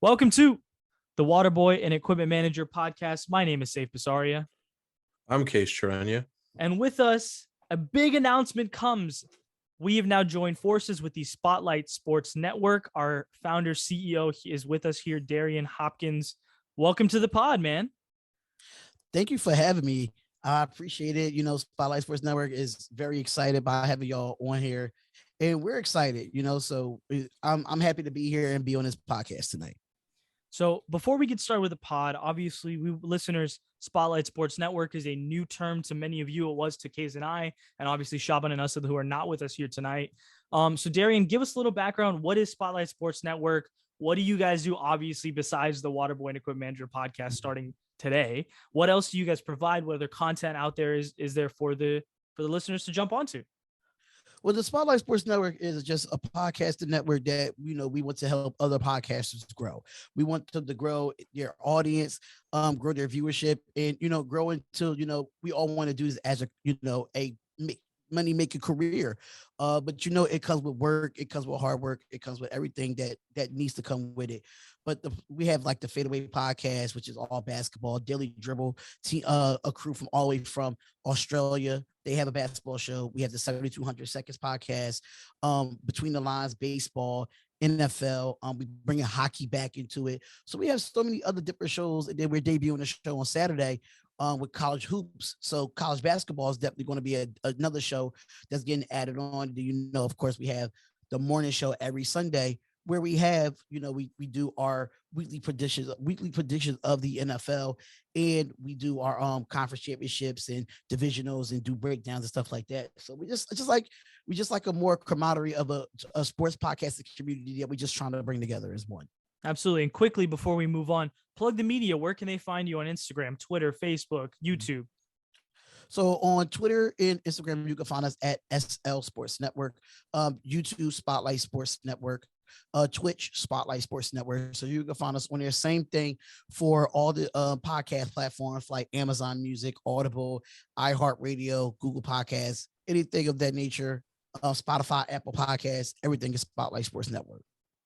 Welcome to the Waterboy and Equipment Manager podcast. My name is Saif Basaria. I'm Kaiz. And with us, a big announcement comes. We have now joined forces with the Spotlight Sports Network. Our founder, CEO is with us here, Darion Hopkins. Welcome to the pod, man. Thank you for having me. I appreciate it. Spotlight Sports Network is very excited by having y'all on here. And we're excited, so I'm happy to be here and be on this podcast tonight. So before we get started with the pod, obviously, we listeners, Spotlight Sports Network is a new term to many of you. It was to Kaiz and I, and obviously Shaban and Asad, who are not with us here tonight. So Darion, give us a little background. What is Spotlight Sports Network? What do you guys do, obviously, besides the Waterboy and Equipment Manager podcast starting today? What else do you guys provide? What other content out there is there for the listeners to jump onto? Well, the Spotlight Sports Network is just a podcasting network that, we want to help other podcasters grow. We want them to grow their audience, grow their viewership, and, grow until, we all want to do this as a money-making career. But, it comes with work. It comes with hard work. It comes with everything that needs to come with it. But we have like the Fadeaway podcast, which is all basketball, Daily Dribble, a crew from all the way from Australia. They have a basketball show. We have the 7,200 Seconds podcast, Between the Lines, baseball, NFL. We bringing hockey back into it. So we have so many other different shows. And then we're debuting a show on Saturday with college hoops. So college basketball is definitely going to be another show that's getting added on. Of course, we have the morning show every Sunday, where we have, we do our weekly predictions of the NFL, and we do our conference championships and divisionals and do breakdowns and stuff like that. So we just like a more camaraderie of a sports podcasting community that we're just trying to bring together as one. Absolutely. And quickly, before we move on, plug the media. Where can they find you on Instagram, Twitter, Facebook, YouTube? So on Twitter and Instagram, you can find us at SL Sports Network, YouTube Spotlight Sports Network, Twitch Spotlight Sports Network. So you can find us on there. Same thing for all the podcast platforms like Amazon Music, Audible, iHeartRadio, Google Podcasts, anything of that nature. Spotify, Apple Podcasts, everything is Spotlight Sports Network.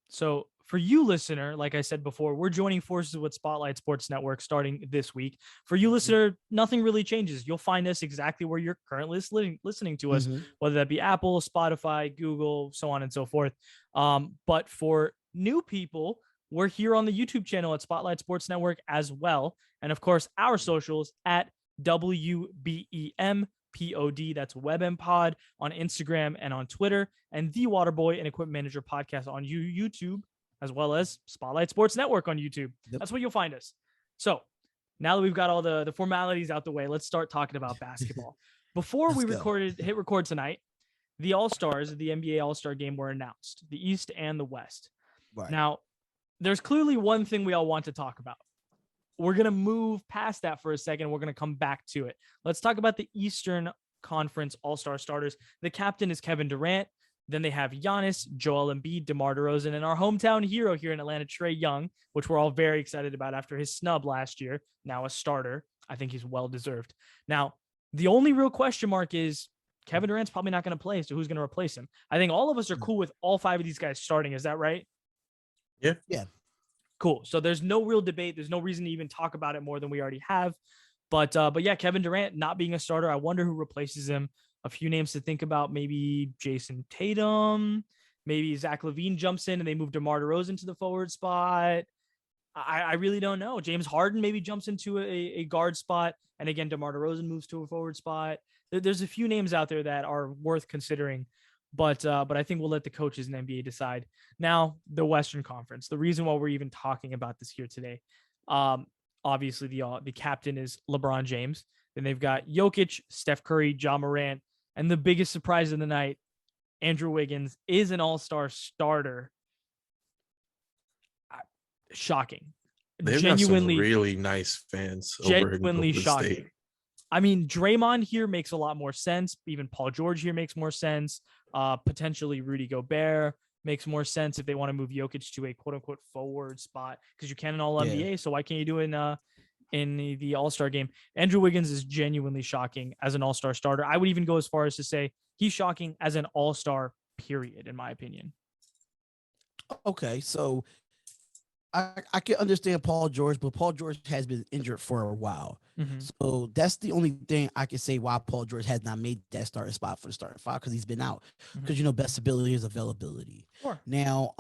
So for you, listener, like I said before, we're joining forces with Spotlight Sports Network starting this week. For you, listener, nothing really changes. You'll find us exactly where you're currently listening to us, whether that be Apple, Spotify, Google, so on and so forth. But for new people, we're here on the YouTube channel at Spotlight Sports Network as well. And of course, our socials at WBEM Pod, that's WebMPod on Instagram and on Twitter, and the Waterboy and Equipment Manager podcast on YouTube, as well as Spotlight Sports Network on YouTube. Yep. That's where you'll find us. So now that we've got all the formalities out the way, let's start talking about basketball. Before we hit record tonight, the All-Stars of the NBA All-Star game were announced, the East and the West. Right. Now, there's clearly one thing we all want to talk about. We're going to move past that for a second. We're going to come back to it. Let's talk about the Eastern Conference All-Star starters. The captain is Kevin Durant. Then they have Giannis, Joel Embiid, DeMar DeRozan, and our hometown hero here in Atlanta, Trae Young, which we're all very excited about after his snub last year. Now a starter. I think he's well-deserved. Now, the only real question mark is Kevin Durant's probably not going to play, so who's going to replace him? I think all of us are cool with all five of these guys starting. Is that right? Yeah. Yeah. Cool. So there's no real debate. There's no reason to even talk about it more than we already have. But yeah, Kevin Durant not being a starter. I wonder who replaces him. A few names to think about. Maybe Jason Tatum. Maybe Zach LaVine jumps in and they move DeMar DeRozan to the forward spot. I really don't know. James Harden maybe jumps into a guard spot. And again, DeMar DeRozan moves to a forward spot. There's a few names out there that are worth considering. But I think we'll let the coaches in the NBA decide. Now, the Western Conference. The reason why we're even talking about this here today, obviously the captain is LeBron James. Then they've got Jokic, Steph Curry, Ja Morant, and the biggest surprise of the night, Andrew Wiggins is an all-star starter. Shocking. They've genuinely got some really nice fans. Genuinely shocking. State. I mean, Draymond here makes a lot more sense. Even Paul George here makes more sense. Potentially Rudy Gobert makes more sense if they want to move Jokic to a quote unquote forward spot, because you can in all NBA. So why can't you do it in the All-Star game? Andrew Wiggins is genuinely shocking as an all-star starter. I would even go as far as to say he's shocking as an all-star period, in my opinion. Okay. So I can understand Paul George, but Paul George has been injured for a while. Mm-hmm. So that's the only thing I can say why Paul George has not made that starting spot for the starting five, because he's been out. Because best ability is availability. Sure. Now,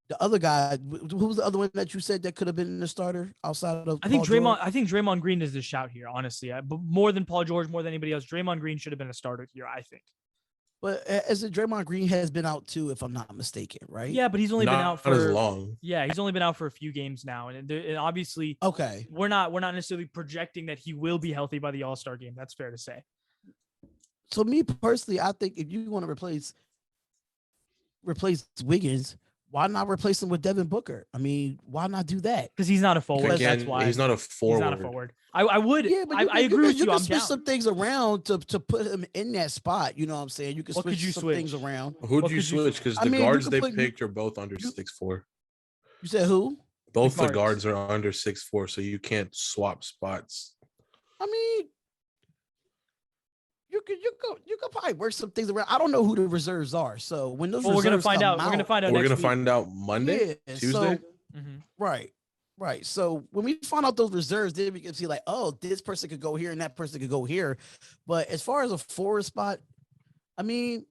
the other guy, who was the other one that you said that could have been the starter outside of? I think Paul Draymond. George? I think Draymond Green is the shout here. Honestly, but more than Paul George, more than anybody else, Draymond Green should have been a starter here. I think. But as Draymond Green has been out too, if I'm not mistaken, right? Yeah, but he's only been out for as long. Yeah, he's only been out for a few games now, and obviously, okay, we're not necessarily projecting that he will be healthy by the All-Star game. That's fair to say. So me personally, I think if you want to replace Wiggins, why not replace him with Devin Booker? I mean, why not do that? Because he's not a forward. Again, that's why he's not a forward. He's not a forward. I would. Yeah, but I agree with you. You can I'm switch down. some things around to put him in that spot. You know what I'm saying? You can switch some things around. Who'd you switch? Because the guards they picked are both under 6'4". You said who? Both the guards are under 6'4", so you can't swap spots. I mean, you could probably work some things around. I don't know who the reserves are. So when those we're gonna find out. We're gonna find out. We're gonna find out Monday, Tuesday. So, right. So when we find out those reserves, then we can see like, oh, this person could go here and that person could go here. But as far as a forward spot, I mean,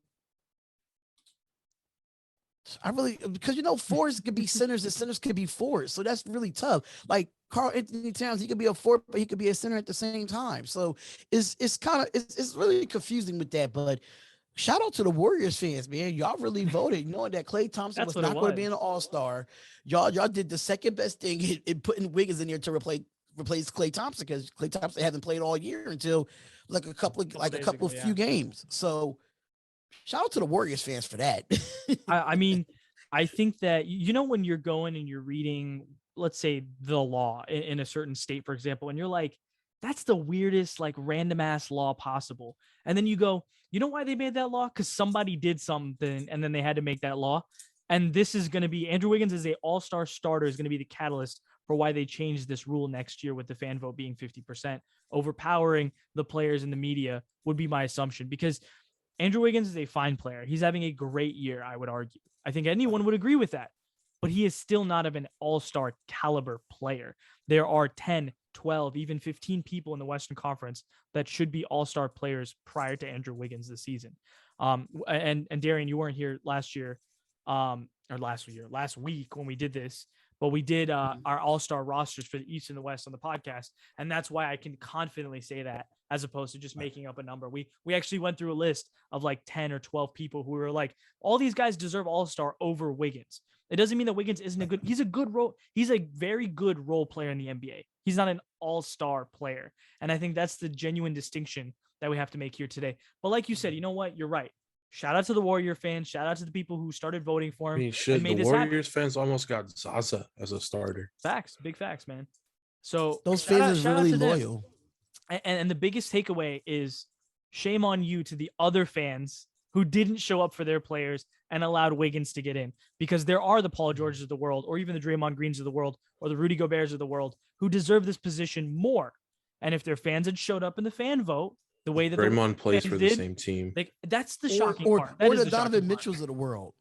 because forwards could be centers and centers could be forwards. So that's really tough. Like Karl Anthony Towns, he could be a forward, but he could be a center at the same time. So it's really confusing with that. But shout out to the Warriors fans, man. Y'all really voted, knowing that Klay Thompson was not going to be an all-star. Y'all did the second best thing in putting Wiggins in there to replace Klay Thompson, because Klay Thompson hasn't played all year until like a couple of few games. So shout out to the Warriors fans for that. I mean, I think that, when you're going and you're reading, let's say, the law in a certain state, for example, and you're like, that's the weirdest, like, random ass law possible. And then you go, you know why they made that law? Because somebody did something and then they had to make that law. And this is going to be Andrew Wiggins as a all-star starter is going to be the catalyst for why they changed this rule next year, with the fan vote being 50%. Overpowering the players in the media would be my assumption, because Andrew Wiggins is a fine player. He's having a great year, I would argue. I think anyone would agree with that. But he is still not of an all-star caliber player. There are 10, 12, even 15 people in the Western Conference that should be all-star players prior to Andrew Wiggins this season. And Darion, you weren't here last week when we did this, but we did our all-star rosters for the East and the West on the podcast. And that's why I can confidently say that, as opposed to just making up a number. We actually went through a list of like 10 or 12 people who were like, all these guys deserve all-star over Wiggins. It doesn't mean that Wiggins isn't he's a very good role player in the NBA. He's not an all-star player. And I think that's the genuine distinction that we have to make here today. But like you said, you know what? You're right. Shout out to the Warrior fans. Shout out to the people who started voting for him. The Warriors fans almost got Zaza as a starter. Facts. Big facts, man. So those fans are really loyal. And the biggest takeaway is shame on you to the other fans who didn't show up for their players and allowed Wiggins to get in, because there are the Paul Georges of the world, or even the Draymond Greens of the world, or the Rudy Goberts of the world, who deserve this position more. And if their fans had showed up in the fan vote the way that Draymond plays for the same team, like, that's the shocking part. Or the Donovan Mitchells of the world.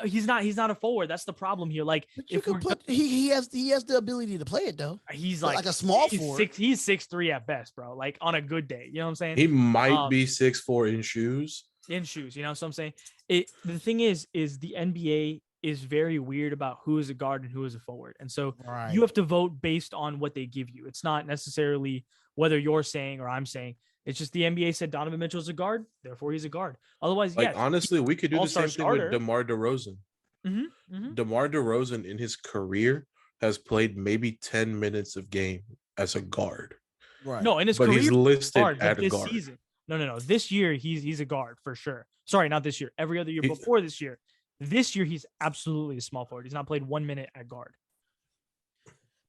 He's not a forward. That's the problem here. Like, if he has the ability to play it though. He's like a small forward. He's 6'3" at best, bro. Like on a good day, you know what I'm saying? He might be 6'4" in shoes. You know what I'm saying? The thing is the NBA is very weird about who is a guard and who is a forward, and so you have to vote based on what they give you. It's not necessarily whether you're saying or I'm saying. It's just the NBA said Donovan Mitchell's a guard, therefore he's a guard. Otherwise, honestly, we could do the same thing with DeMar DeRozan. Mm-hmm. DeMar DeRozan in his career has played maybe 10 minutes of game as a guard. Right. No, in his career, he's listed guard, at a guard. Season. No. This year he's a guard for sure. Sorry, not this year. Every other year before this year. This year he's absolutely a small forward. He's not played 1 minute at guard.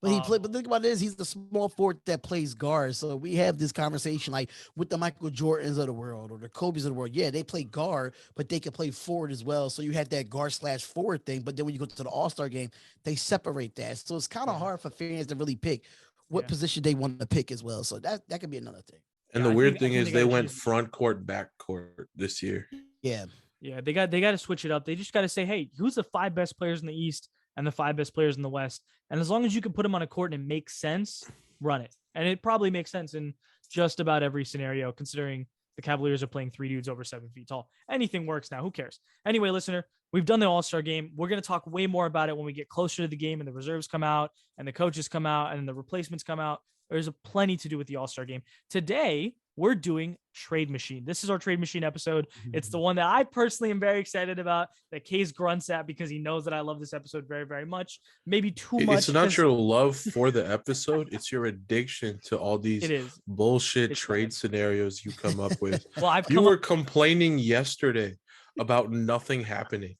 But but think about this, he's the small forward that plays guard. So we have this conversation like with the Michael Jordans of the world or the Kobe's of the world. Yeah, they play guard, but they can play forward as well. So you had that guard/forward thing. But then when you go to the All-Star game, they separate that. So it's kind of hard for fans to really pick what position they want to pick as well. So that could be another thing. And the weird thing is they went front court, back court this year. Yeah. Yeah, they got to switch it up. They just got to say, hey, who's the 5 best players in the East and the 5 best players in the West. And as long as you can put them on a court and it makes sense, run it. And it probably makes sense in just about every scenario, considering the Cavaliers are playing 3 dudes over 7 feet tall. Anything works now. Who cares? Anyway, listener, we've done the All-Star game. We're going to talk way more about it when we get closer to the game and the reserves come out and the coaches come out and the replacements come out. There's plenty to do with the All-Star game. Today, we're doing Trade Machine. This is our Trade Machine episode. It's the one that I personally am very excited about, that Kaiz grunts at because he knows that I love this episode very, very much. Maybe too much. It's not your love for the episode. It's your addiction to all these bullshit trade scenarios you come up with. Well, you were complaining yesterday about nothing happening.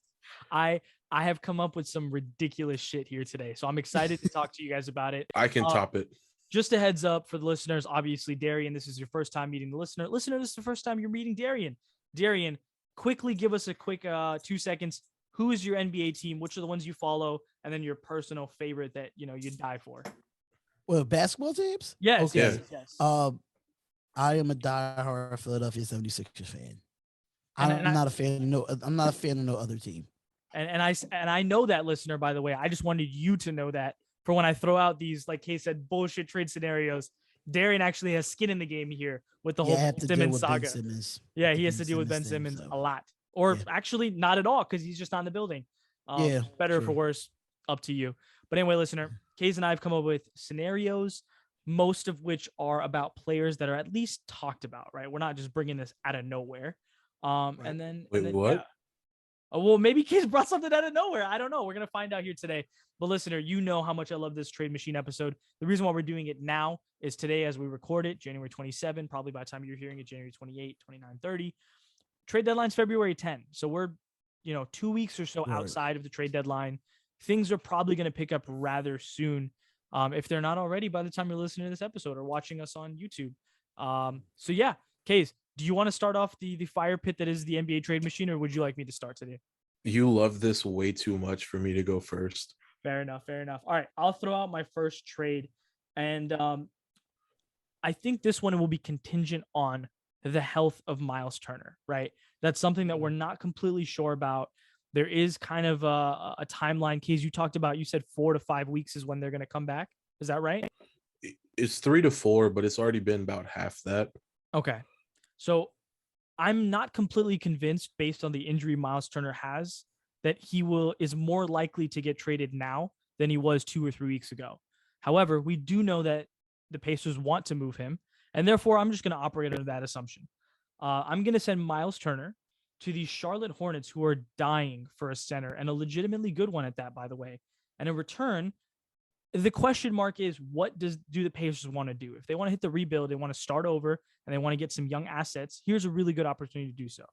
I have come up with some ridiculous shit here today. So I'm excited to talk to you guys about it. I can top it. Just a heads up for the listeners. Obviously, Darion, this is your first time meeting the listener. Listener, this is the first time you're meeting Darion. Darion, quickly give us a quick 2 seconds. Who is your NBA team? Which are the ones you follow? And then your personal favorite that, you die for. Well, basketball teams? Yes. Okay. Yes. I am a diehard Philadelphia 76ers fan. I'm not a fan of no other team. And I know that, listener, by the way. I just wanted you to know that for when I throw out these, like Kay said, bullshit trade scenarios. Darion actually has skin in the game here with the whole Simmons saga. Yeah, he has to deal with Ben Simmons a lot. Or actually not at all, because he's just not in the building. Better or for worse, up to you. But anyway, listener, Kaiz and I have come up with scenarios, most of which are about players that are at least talked about, right? We're not just bringing this out of nowhere. What? Yeah. Well, maybe Kaiz brought something out of nowhere. I don't know. We're going to find out here today. But listener, you know how much I love this Trade Machine episode. The reason why we're doing it now is today as we record it, January 27, probably by the time you're hearing it, January 28, 29, 30. Trade deadline's February 10. So we're, 2 weeks or so outside of the trade deadline. Things are probably going to pick up rather soon. If they're not already by the time you're listening to this episode or watching us on YouTube. So yeah, Kaiz, do you want to start off the fire pit that is the NBA Trade Machine, or would you like me to start today? You love this way too much for me to go first. Fair enough. All right, I'll throw out my first trade. And I think this one will be contingent on the health of Miles Turner, right? That's something that we're not completely sure about. There is kind of a timeline. Kaiz, you said 4 to 5 weeks is when they're going to come back. Is that right? It's 3 to 4, but it's already been about half that. Okay. So I'm not completely convinced, based on the injury Miles Turner has, that he is more likely to get traded now than he was 2 or 3 weeks ago. However, we do know that the Pacers want to move him, and therefore I'm just going to operate under that assumption. I'm going to send Miles Turner to the Charlotte Hornets, who are dying for a center, and a legitimately good one at that, by the way. And in return, the question mark is, what do the Pacers want to do? If they want to hit the rebuild, they want to start over, and they want to get some young assets, here's a really good opportunity to do so.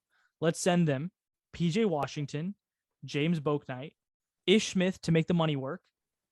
Let's send them PJ Washington, James Bouknight, Ish Smith to make the money work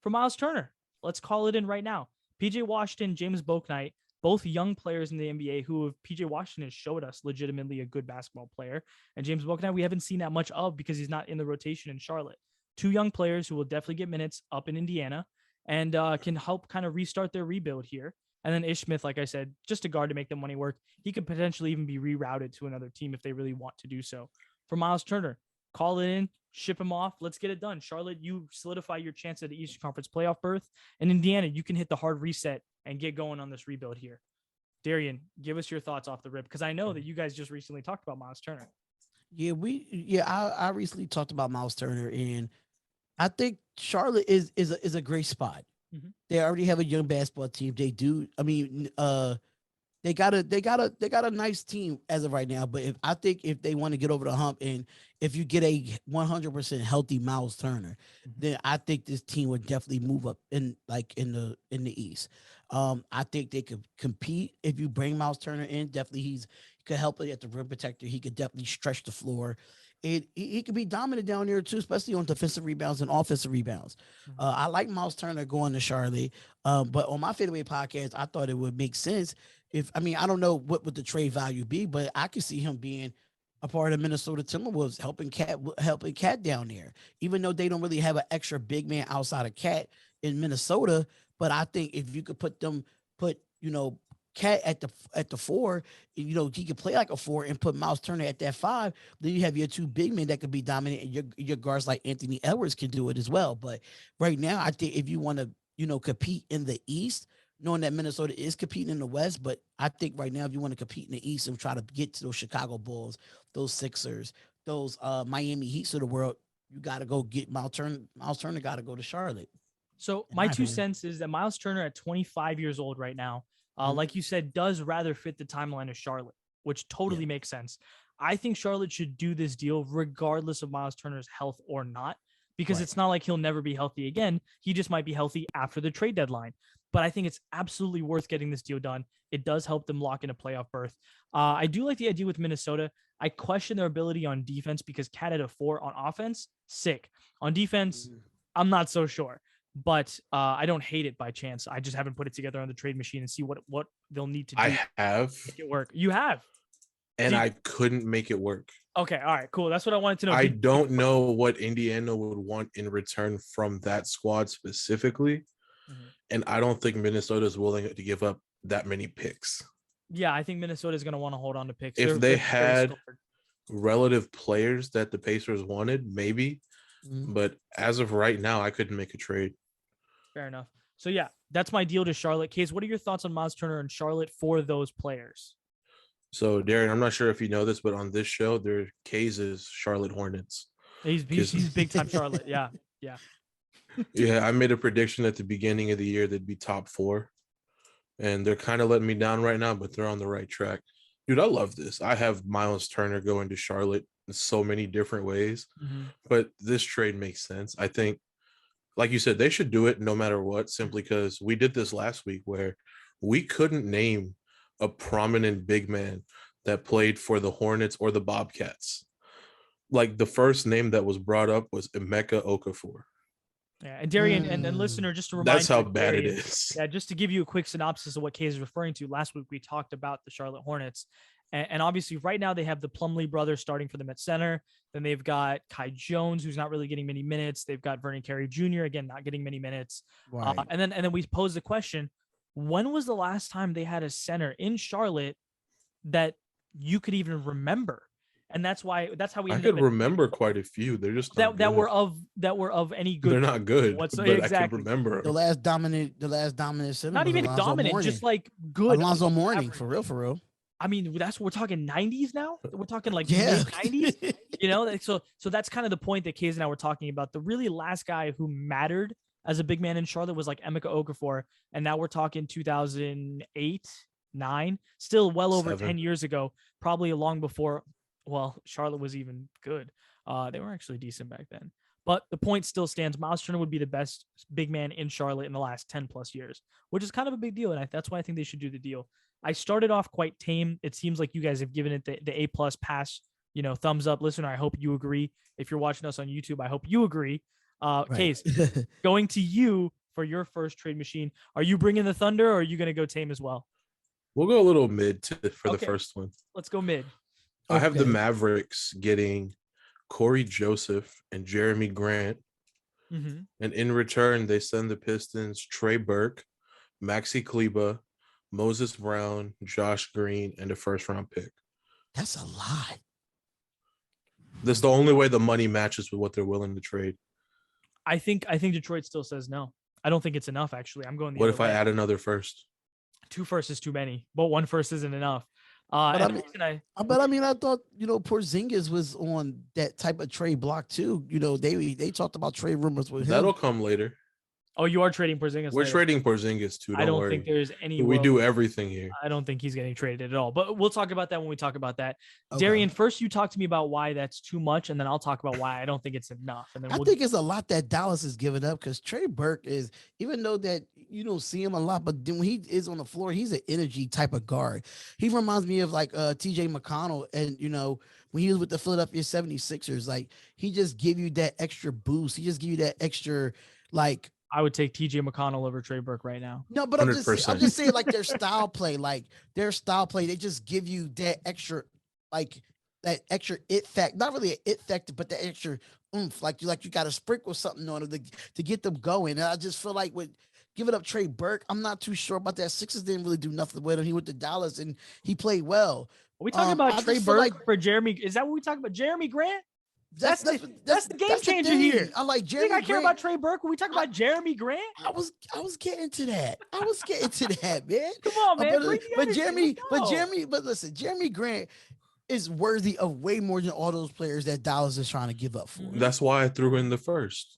for Miles Turner. Let's call it in right now. PJ Washington, James Bouknight, both young players in the NBA who PJ Washington has showed us legitimately a good basketball player. And James Bouknight, we haven't seen that much of because he's not in the rotation in Charlotte. 2 young players who will definitely get minutes up in Indiana and can help kind of restart their rebuild here. And then Ish Smith, like I said, just a guard to make the money work. He could potentially even be rerouted to another team if they really want to do so. For Miles Turner, call it in, ship him off. Let's get it done. Charlotte, you solidify your chance at the Eastern Conference playoff berth. And Indiana, you can hit the hard reset and get going on this rebuild here. Darion, give us your thoughts off the rip, because I know that you guys just recently talked about Miles Turner. I recently talked about Miles Turner, and I think Charlotte is a great spot. Mm-hmm. They already have a young basketball team. They do. I mean, they got a nice team as of right now. But if they want to get over the hump, and if you get a 100% healthy Miles Turner, then I think this team would definitely move up in the East. I think they could compete if you bring Miles Turner in. Definitely, he could help at the rim protector. He could definitely stretch the floor. He could be dominant down there too, especially on defensive rebounds and offensive rebounds. I like Miles Turner going to Charlotte, but on my fadeaway podcast, I thought it would make sense. I don't know what would the trade value be, but I could see him being a part of Minnesota Timberwolves, helping Cat down there, even though they don't really have an extra big man outside of Cat in Minnesota. But I think if you could put Cat at the 4, you know, he could play like a 4 and put Miles Turner at that 5. Then you have your 2 big men that could be dominant, and your guards like Anthony Edwards can do it as well. But right now, I think if you want to, you know, compete in the East, knowing that Minnesota is competing in the West, but I think right now, if you want to compete in the East and try to get to those Chicago Bulls, those Sixers, those Miami Heats of the world, you got to go get Miles Turner. Miles Turner got to go to Charlotte. So my 2 cents is that Miles Turner at 25 years old right now, like you said, does rather fit the timeline of Charlotte, which totally makes sense. I think Charlotte should do this deal regardless of Miles Turner's health or not, because it's not like he'll never be healthy again. He just might be healthy after the trade deadline. But I think it's absolutely worth getting this deal done. It does help them lock in a playoff berth. I do like the idea with Minnesota. I question their ability on defense because Cat at a 4 on offense, sick. On defense, I'm not so sure. But I don't hate it by chance. I just haven't put it together on the trade machine and see what they'll need to do. I have. To make it work. You have. And I couldn't make it work. Okay. All right, cool. That's what I wanted to know. I don't know what Indiana would want in return from that squad specifically. And I don't think Minnesota is willing to give up that many picks. Yeah, I think Minnesota is going to want to hold on to picks. If they had relative players that the Pacers wanted, maybe. But as of right now, I couldn't make a trade. Fair enough. So, yeah, that's my deal to Charlotte. Kaiz, what are your thoughts on Miles Turner and Charlotte for those players? So, Darion, I'm not sure if you know this, but on this show, their Kaiz is Charlotte Hornets. He's big time Charlotte. Yeah. Yeah, I made a prediction at the beginning of the year they'd be top 4. And they're kind of letting me down right now, but they're on the right track. Dude, I love this. I have Miles Turner going to Charlotte in so many different ways. But this trade makes sense. I think, like you said, they should do it no matter what, simply because we did this last week where we couldn't name a prominent big man that played for the Hornets or the Bobcats. Like the first name that was brought up was Emeka Okafor. Yeah, and Darion and listener, just to remind that's how you, bad Darion, it is. Yeah, just to give you a quick synopsis of what Kaiz is referring to. Last week we talked about the Charlotte Hornets, and obviously right now they have the Plumlee brothers starting for them at center. Then they've got Kai Jones, who's not really getting many minutes. They've got Vernon Carey Jr. again, not getting many minutes. Right. And then we posed the question: when was the last time they had a center in Charlotte that you could even remember? And that's how we. I could remember quite a few. They're just that were of any good. They're not good. But exactly. I can remember the last dominant center. Not even Alonzo dominant, Mourning. Just like good. Alonzo Mourning, for real. I mean, we're talking 90s now. We're talking like mid 90s. You know, so that's kind of the point that Kaiz and I were talking about. The really last guy who mattered as a big man in Charlotte was like Emeka Okafor, and now we're talking 2008, 9, still well over 10 years ago, probably long before. Well, Charlotte was even good. They were actually decent back then. But the point still stands. Miles Turner would be the best big man in Charlotte in the last 10 plus years, which is kind of a big deal. And that's why I think they should do the deal. I started off quite tame. It seems like you guys have given it the A+ pass, thumbs up. Listener, I hope you agree. If you're watching us on YouTube, I hope you agree. Kaiz, going to you for your first trade machine. Are you bringing the Thunder, or are you going to go tame as well? We'll go a little mid for the first one. Let's go mid. I have the Mavericks getting Corey Joseph and Jeremy Grant. And in return, they send the Pistons Trey Burke, Maxi Kleber, Moses Brown, Josh Green, and a first-round pick. That's a lot. That's the only way the money matches with what they're willing to trade. I think Detroit still says no. I don't think it's enough, actually. I'm going the What other if way. I add another first? 2 firsts is too many, but 1 first isn't enough. I thought Porzingis was on that type of trade block too. They talked about trade rumors with him. That'll come later. Oh, you are trading Porzingis. We're trading Porzingis too. I don't think there's any. We do everything here. I don't think he's getting traded at all. But we'll talk about that when we talk about that. Okay. Darion, first you talk to me about why that's too much, and then I'll talk about why I don't think it's enough. And then I think it's a lot that Dallas is giving up, because Trey Burke is, even though that you don't see him a lot, but then when he is on the floor, he's an energy type of guard. He reminds me of like TJ McConnell, and when he was with the Philadelphia 76ers, like he just give you that extra boost. He just give you that extra like. I would take TJ McConnell over Trey Burke right now. No, but I'm just saying like their style play, they just give you that extra, like that extra it fact, not really an it factor, but the extra oomph, like you got to sprinkle something on it to get them going. And I just feel like with Giving up Trey Burke, I'm not too sure about that. Sixers didn't really do nothing with him. He went to Dallas and he played well. Are we talking about I Trey just feel Burke like for Jeremy? Is that what we talking about? Jeremy Grant? That's the game that's the changer thing. here. I like You Jeremy think I care Grant. about Trey Burke when we talk about Jeremy Grant? I was getting to that. I was getting to that, man. Come on, man. But listen, Jeremy Grant is worthy of way more than all those players that Dallas is trying to give up for. That's why I threw in the first.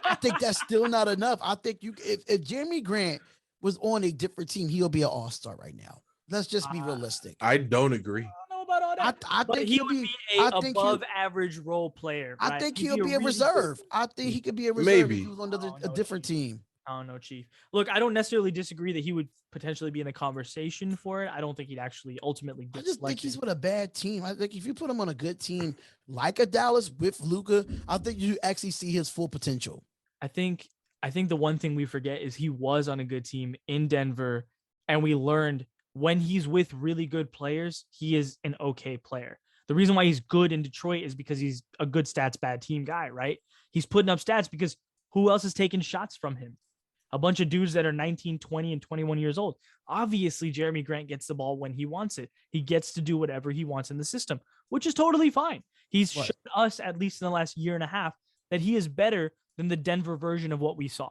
I think that's still not enough. I think if Jeremy Grant was on a different team, he'll be an all-star right now. Let's just be realistic. I don't agree. I don't know about all that. I think he would be above average role player. Right? I think he'll be a reserve. I think he could be a reserve Maybe. if he was on a different team. I don't know, Chief. Look, I don't necessarily disagree that he would potentially be in the conversation for it. I don't think he'd actually ultimately get I just selected. think he's with a bad team. I think if you put him on a good team like a Dallas with Luka, I think you actually see his full potential. I think the one thing we forget is he was on a good team in Denver, and we learned when he's with really good players, he is an okay player. The reason why he's good in Detroit is because he's a good stats, bad team guy, right? He's putting up stats because who else is taking shots from him? A bunch of dudes that are 19, 20, and 21 years old. Obviously, Jeremy Grant gets the ball when he wants it. He gets to do whatever he wants in the system, which is totally fine. He's shown us, at least in the last year and a half, that he is better than the Denver version of what we saw.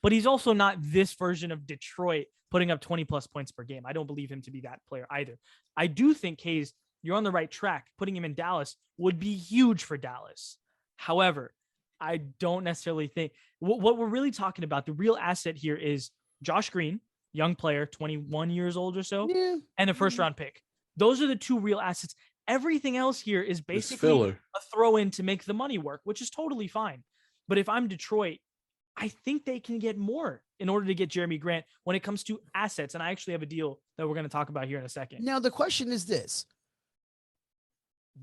But he's also not this version of Detroit putting up 20 plus points per game. I don't believe him to be that player either. I do think, Kaiz, you're on the right track. Putting him in Dallas would be huge for Dallas. However, I don't necessarily think what we're really talking about. The real asset here is Josh Green, young player, 21 years old or so, and a first round pick. Those are the two real assets. Everything else here is basically a throw in to make the money work, which is totally fine. But if I'm Detroit, I think they can get more in order to get Jeremy Grant when it comes to assets. And I actually have a deal that we're going to talk about here in a second. Now, the question is this.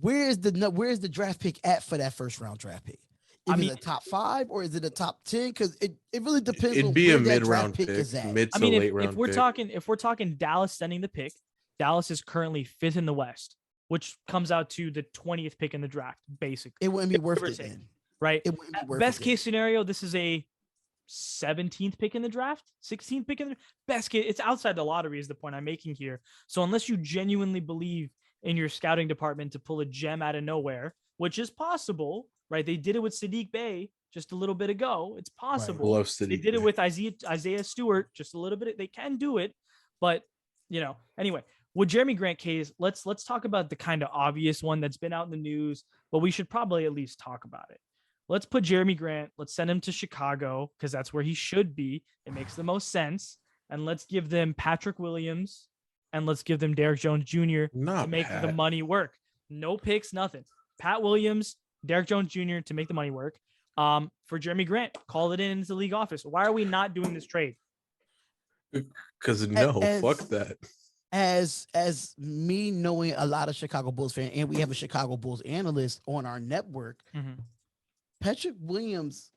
Where is the draft pick at for that first round draft pick? Is it a top 5 or is it a top 10? Because it really depends. It'd be a mid-round pick, mid to late round. If we're talking Dallas sending the pick, Dallas is currently 5th in the West, which comes out to the 20th pick in the draft. Basically, it wouldn't be worth it then, right? It wouldn't be worth best case scenario, this is a 17th pick in the draft, 16th pick in the best case. It's outside the lottery is the point I'm making here. So unless you genuinely believe in your scouting department to pull a gem out of nowhere, which is possible. Right, they did it with Sadiq Bey just a little bit ago. It's possible. Love Sadiq they did it with Isaiah Stewart just a little bit. They can do it, but anyway, with Jeremy Grant case, let's talk about the kind of obvious one that's been out in the news, but we should probably at least talk about it. Let's put Jeremy Grant. Let's send him to Chicago because that's where he should be. It makes the most sense, and let's give them Patrick Williams and let's give them Derrick Jones Jr. to make the money work. No picks, nothing. Pat Williams, Derrick Jones Jr. to make the money work. For Jeremy Grant, call it into the league office. Why are we not doing this trade? Because fuck that. As me knowing a lot of Chicago Bulls fans, and we have a Chicago Bulls analyst on our network, Patrick Williams,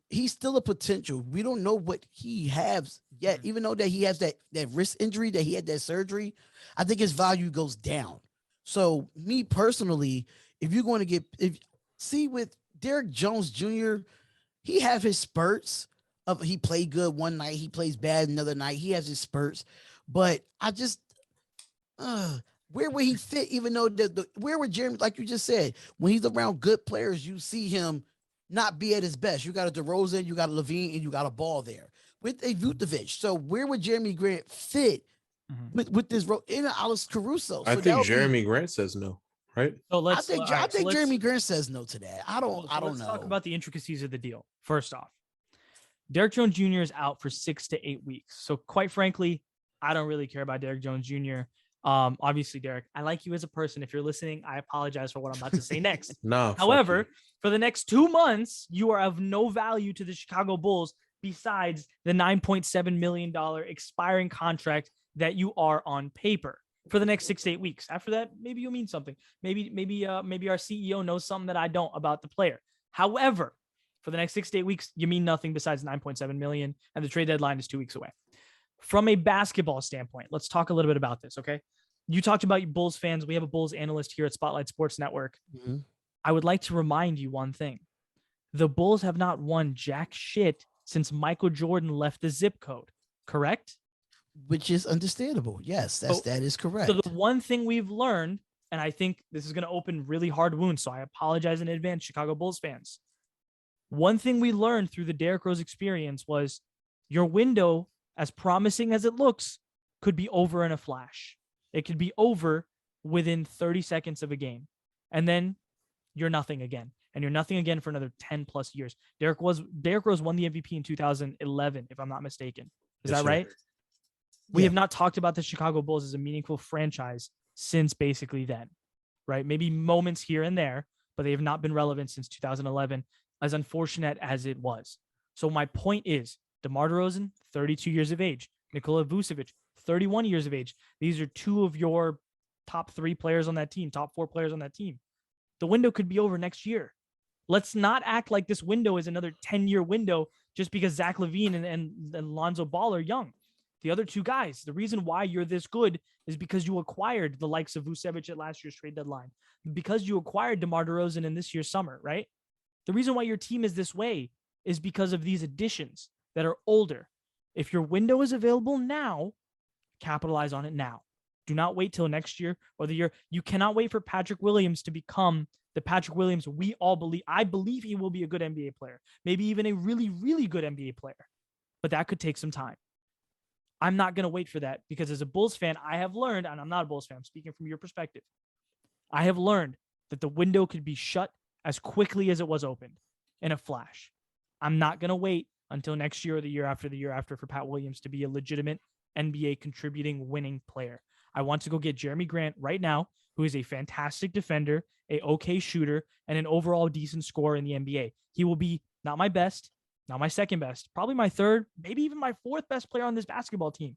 he's still a potential. We don't know what he has yet, even though that he has that wrist injury, that he had that surgery. I think his value goes down. So me personally, if you're going to see with Derrick Jones Jr., he have his spurts of he played good one night, he plays bad another night. He has his spurts, but I just where would he fit? Even though where would Jeremy, like you just said, when he's around good players, you see him not be at his best. You got a DeRozan, you got a Levine, and you got a Ball there with a Vucevic. So where would Jeremy Grant fit with this role in Alex Caruso? So I think Jeremy Grant says no. Right. So I think Jeremy Grant says no to that. I don't know. Let's talk about the intricacies of the deal. First off, Derrick Jones Jr. is out for 6 to 8 weeks. So quite frankly, I don't really care about Derrick Jones Jr. Obviously, Derrick, I like you as a person. If you're listening, I apologize for what I'm about to say next. However, for the next 2 months, you are of no value to the Chicago Bulls besides the $9.7 million expiring contract that you are on paper. For the next 6 to 8 weeks. After that, maybe you'll mean something. Maybe our CEO knows something that I don't about the player. However, for the next 6 to 8 weeks, you mean nothing besides $9.7 million, and the trade deadline is 2 weeks away. From a basketball standpoint, let's talk a little bit about this, okay? You talked about Bulls fans. We have a Bulls analyst here at Spotlight Sports Network. I would like to remind you one thing. The Bulls have not won jack shit since Michael Jordan left the zip code, correct? Which is understandable. Yes, that is correct. So the one thing we've learned, and I think this is going to open really hard wounds, so I apologize in advance, Chicago Bulls fans. One thing we learned through the Derrick Rose experience was your window, as promising as it looks, could be over in a flash. It could be over within 30 seconds of a game. And then you're nothing again. And you're nothing again for another 10 plus years. Derrick Rose won the MVP in 2011, if I'm not mistaken. Is that right? We have not talked about the Chicago Bulls as a meaningful franchise since basically then, right? Maybe moments here and there, but they have not been relevant since 2011, as unfortunate as it was. So my point is, DeMar DeRozan, 32 years of age. Nikola Vucevic, 31 years of age. These are two of your top 3 players on that team, top 4 players on that team. The window could be over next year. Let's not act like this window is another 10-year window just because Zach LaVine and Lonzo Ball are young. The other 2 guys, the reason why you're this good is because you acquired the likes of Vucevic at last year's trade deadline, because you acquired DeMar DeRozan in this year's summer, right? The reason why your team is this way is because of these additions that are older. If your window is available now, capitalize on it now. Do not wait till next year or the year. You cannot wait for Patrick Williams to become the Patrick Williams we all believe. I believe he will be a good NBA player, maybe even a really, really good NBA player, but that could take some time. I'm not going to wait for that because as a Bulls fan, I have learned, and I'm not a Bulls fan, I'm speaking from your perspective. I have learned that the window could be shut as quickly as it was opened in a flash. I'm not going to wait until next year or the year after for Pat Williams to be a legitimate NBA contributing winning player. I want to go get Jeremy Grant right now, who is a fantastic defender, a okay shooter, and an overall decent scorer in the NBA. He will be not my best, not my second best, probably my third, maybe even my 4th best player on this basketball team.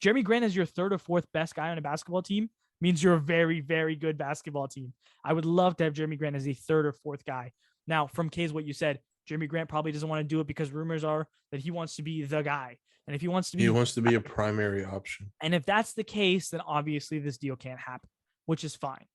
Jeremy Grant as your 3rd or 4th best guy on a basketball team means you're a very, very good basketball team. I would love to have Jeremy Grant as a 3rd or 4th guy. Now, from Kaiz, what you said, Jeremy Grant probably doesn't want to do it because rumors are that he wants to be the guy. And if he wants to be a primary option. And if that's the case, then obviously this deal can't happen, which is fine.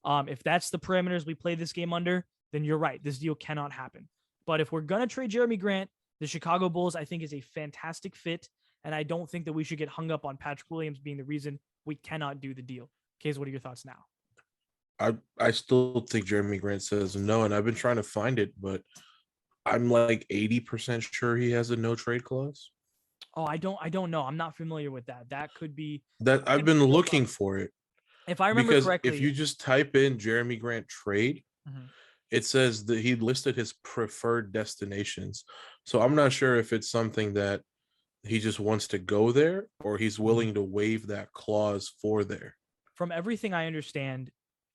If that's the parameters we play this game under, then you're right. This deal cannot happen. But if we're going to trade Jeremy Grant, the Chicago Bulls, I think, is a fantastic fit. And I don't think that we should get hung up on Patrick Williams being the reason we cannot do the deal. Kaiz, what are your thoughts now? I still think Jeremy Grant says no, and I've been trying to find it, but I'm like 80% sure he has a no trade clause. Oh, I don't know. I'm not familiar with that. That could be that I've been looking for it. If I remember correctly, if you just type in Jeremy Grant trade, it says that he listed his preferred destinations. So I'm not sure if it's something that he just wants to go there or he's willing to waive that clause for there. From everything I understand,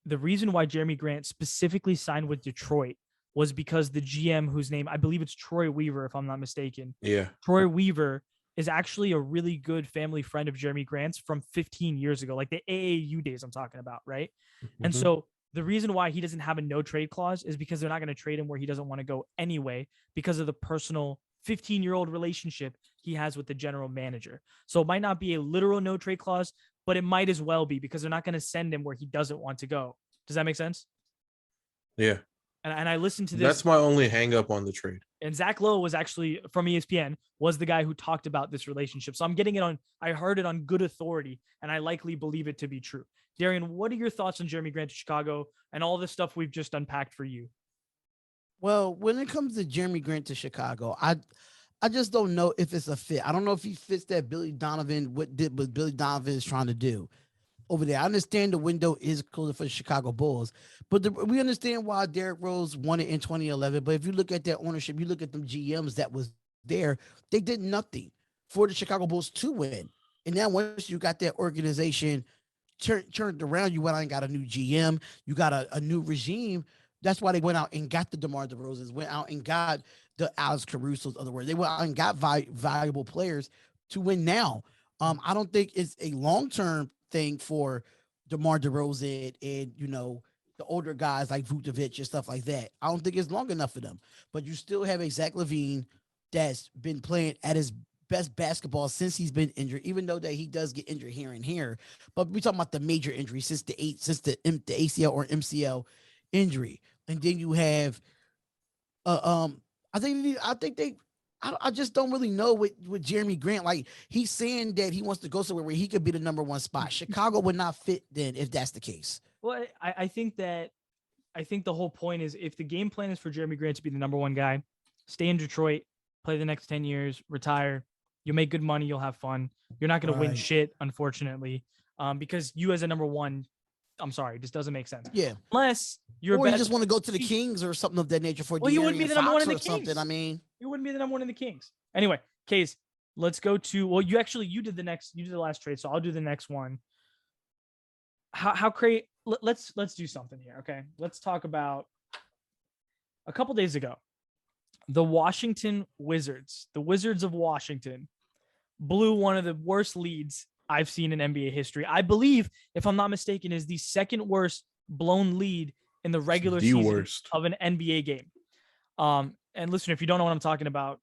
the reason why Jeremy Grant specifically signed with Detroit was because the GM, whose name I believe it's Troy Weaver, if I'm not mistaken. Yeah. Troy Weaver is actually a really good family friend of Jeremy Grant's from 15 years ago, like the AAU days I'm talking about, right? Mm-hmm. And so the reason why he doesn't have a no trade clause is because they're not going to trade him where he doesn't want to go anyway, because of the personal 15-year-old relationship he has with the general manager. So it might not be a literal no trade clause, but it might as well be, because they're not going to send him where he doesn't want to go. Does that make sense? Yeah. And I listened to this. That's my only hang up on the trade. And Zach Lowe was actually from ESPN, was the guy who talked about this relationship. So I'm getting it on, I heard it on good authority, and I likely believe it to be true. Darion, what are your thoughts on Jeremy Grant to Chicago and all the stuff we've just unpacked for you? Well, when it comes to Jeremy Grant to Chicago, I just don't know if it's a fit. I don't know if he fits that Billy Donovan, what Billy Donovan is trying to do over there. I understand the window is closer for the Chicago Bulls, but we understand why Derrick Rose won it in 2011. But if you look at their ownership, you look at them GMs that was there, they did nothing for the Chicago Bulls to win. And now once you got that organization turned around, you went out and got a new GM, you got a new regime. That's why they went out and got the DeMar DeRozans, went out and got the Alex Caruso's, other words. They went out and got valuable players to win now. I don't think it's a long-term thing for DeMar DeRozan and, you know, the older guys like Vucevic and stuff like that. I don't think it's long enough for them. But you still have a Zach LaVine that's been playing at his best basketball since he's been injured, even though that he does get injured here and here. But we're talking about the major injury since the ACL or MCL injury. And then you have I think they I just don't really know with Jeremy Grant. Like, he's saying that he wants to go somewhere where he could be the number one spot. Chicago would not fit then if that's the case. Well, I think the whole point is, if the game plan is for Jeremy Grant to be the number one guy, stay in Detroit, play the next 10 years, retire. You'll make good money. You'll have fun. You're not going to win shit, unfortunately, because you as a number one, I'm sorry, just doesn't make sense. Yeah. Unless you're, or you just want to go to the Kings or something of that nature for. Well, you wouldn't be the number one in the Kings. Something. I mean, you wouldn't be the number one in the Kings. Anyway, Kaiz, let's go to. Well, you did the last trade, so I'll do the next one. How great? Let's do something here, okay? Let's talk about a couple days ago. The Washington Wizards, the Wizards of Washington, blew one of the worst leads I've seen in NBA history. I believe, if I'm not mistaken, is the second worst blown lead in the regular season of an NBA game. And listen, if you don't know what I'm talking about,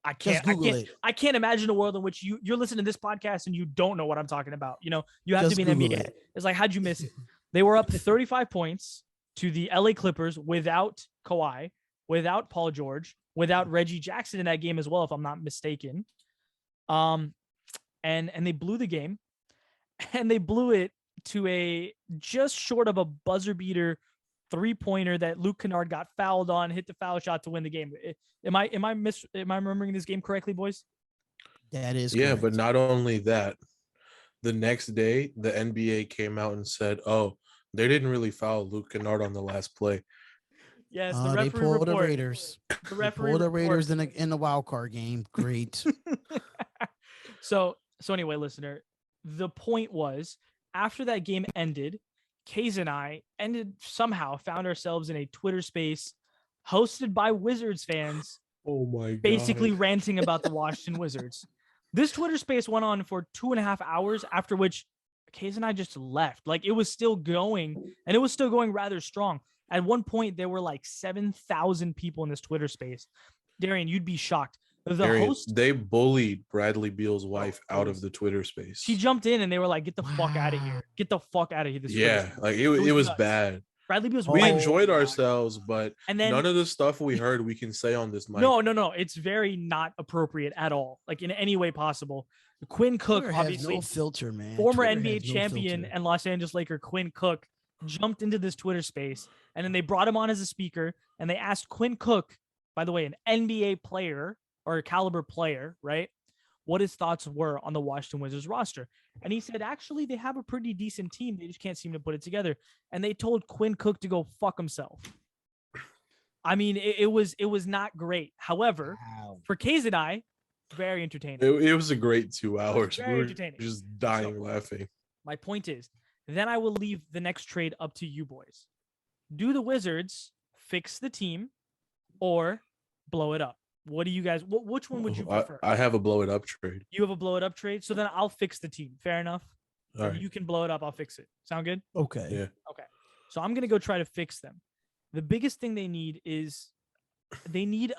I can't imagine a world in which you're listening to this podcast and you don't know what I'm talking about. You know, you have to be an NBA. It's like, how'd you miss it? They were up 35 points to the LA Clippers without Kawhi, without Paul George, without Reggie Jackson in that game as well, if I'm not mistaken. And they blew the game, and they blew it to a just short of a buzzer beater 3-pointer that Luke Kennard got fouled on, hit the foul shot to win the game. Am I remembering this game correctly, boys? That is correct. But not only that, the next day the NBA came out and said, "Oh, they didn't really foul Luke Kennard on the last play." Yes, the referee they pulled report. the Raiders. The referee pulled the Raiders report. in the wild card game. Great. So anyway, listener, the point was, after that game ended, Kaiz and I somehow found ourselves in a Twitter space hosted by Wizards fans. Oh my God. Basically ranting about the Washington Wizards. This Twitter space went on for 2.5 hours, after which Kaiz and I just left. Like, it was still going, and it was still going rather strong. At one point, there were like 7,000 people in this Twitter space. Darion, you'd be shocked. They bullied Bradley Beal's wife out of the Twitter space. She jumped in and they were like, "Get the fuck out of here! Get the fuck out of here!" It was bad. Bradley Beal's we wife. enjoyed ourselves, but and then, none of the stuff we heard we can say on this mic. No, it's very not appropriate at all, like in any way possible. Quinn Cook, Twitter obviously, no filter, man. Former Twitter NBA champion and Los Angeles Laker Quinn Cook, jumped into this Twitter space, and then they brought him on as a speaker, and they asked Quinn Cook, by the way, an NBA player or a caliber player, right, what his thoughts were on the Washington Wizards roster. And he said, actually, they have a pretty decent team. They just can't seem to put it together. And they told Quinn Cook to go fuck himself. I mean, it was not great. However, for Kaiz and I, very entertaining. It was a great 2 hours. Very entertaining. Just dying laughing. My point is, then I will leave the next trade up to you boys. Do the Wizards fix the team or blow it up? What do you guys? Which one would you prefer? I have a blow it up trade. You have a blow it up trade, so then I'll fix the team. Fair enough. All right. You can blow it up. I'll fix it. Sound good? Okay. Yeah. Okay. So I'm gonna go try to fix them. The biggest thing they need is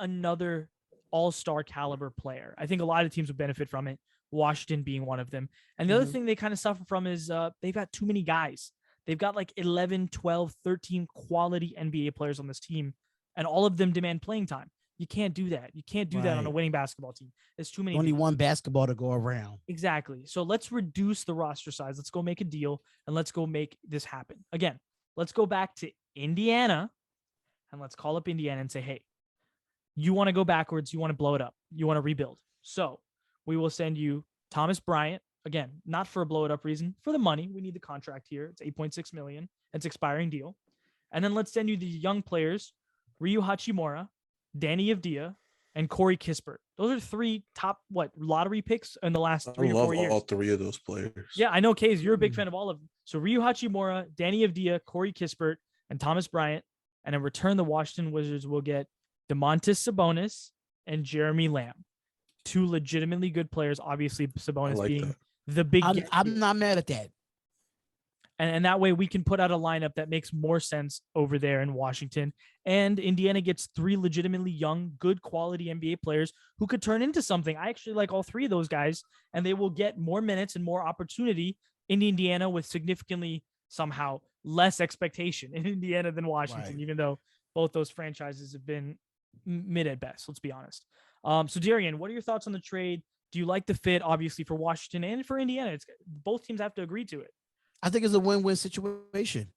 another all-star caliber player. I think a lot of teams would benefit from it. Washington being one of them. And the other thing they kind of suffer from is they've got too many guys. They've got like 11, 12, 13 quality NBA players on this team, and all of them demand playing time. You can't do that. You can't do that on a winning basketball team. There's too many. Only one basketball to go around. Exactly. So let's reduce the roster size. Let's go make a deal, and let's go make this happen. Again, let's go back to Indiana, and let's call up Indiana and say, hey, you want to go backwards. You want to blow it up. You want to rebuild. So we will send you Thomas Bryant. Again, not for a blow it up reason, for the money. We need the contract here. It's $8.6 million. It's expiring deal. And then let's send you the young players, Ryu Hachimura, Danny Avdija, and Corey Kispert. Those are 3 top lottery picks in the last 3 or 4 years. All 3 of those players. Yeah, I know, Kaiz, you're a big fan of all of them. So Ryu Hachimura, Danny Avdija, Corey Kispert, and Thomas Bryant. And in return, the Washington Wizards will get Domantas Sabonis and Jeremy Lamb. 2 legitimately good players. Obviously, Sabonis being the big. I'm not mad at that. And that way we can put out a lineup that makes more sense over there in Washington. And Indiana gets 3 legitimately young, good quality NBA players who could turn into something. I actually like all 3 of those guys, and they will get more minutes and more opportunity in Indiana with significantly somehow less expectation in Indiana than Washington, even though both those franchises have been mid at best. Let's be honest. So Darian, what are your thoughts on the trade? Do you like the fit? Obviously for Washington and for Indiana, it's both teams have to agree to it. I think it's a win-win situation.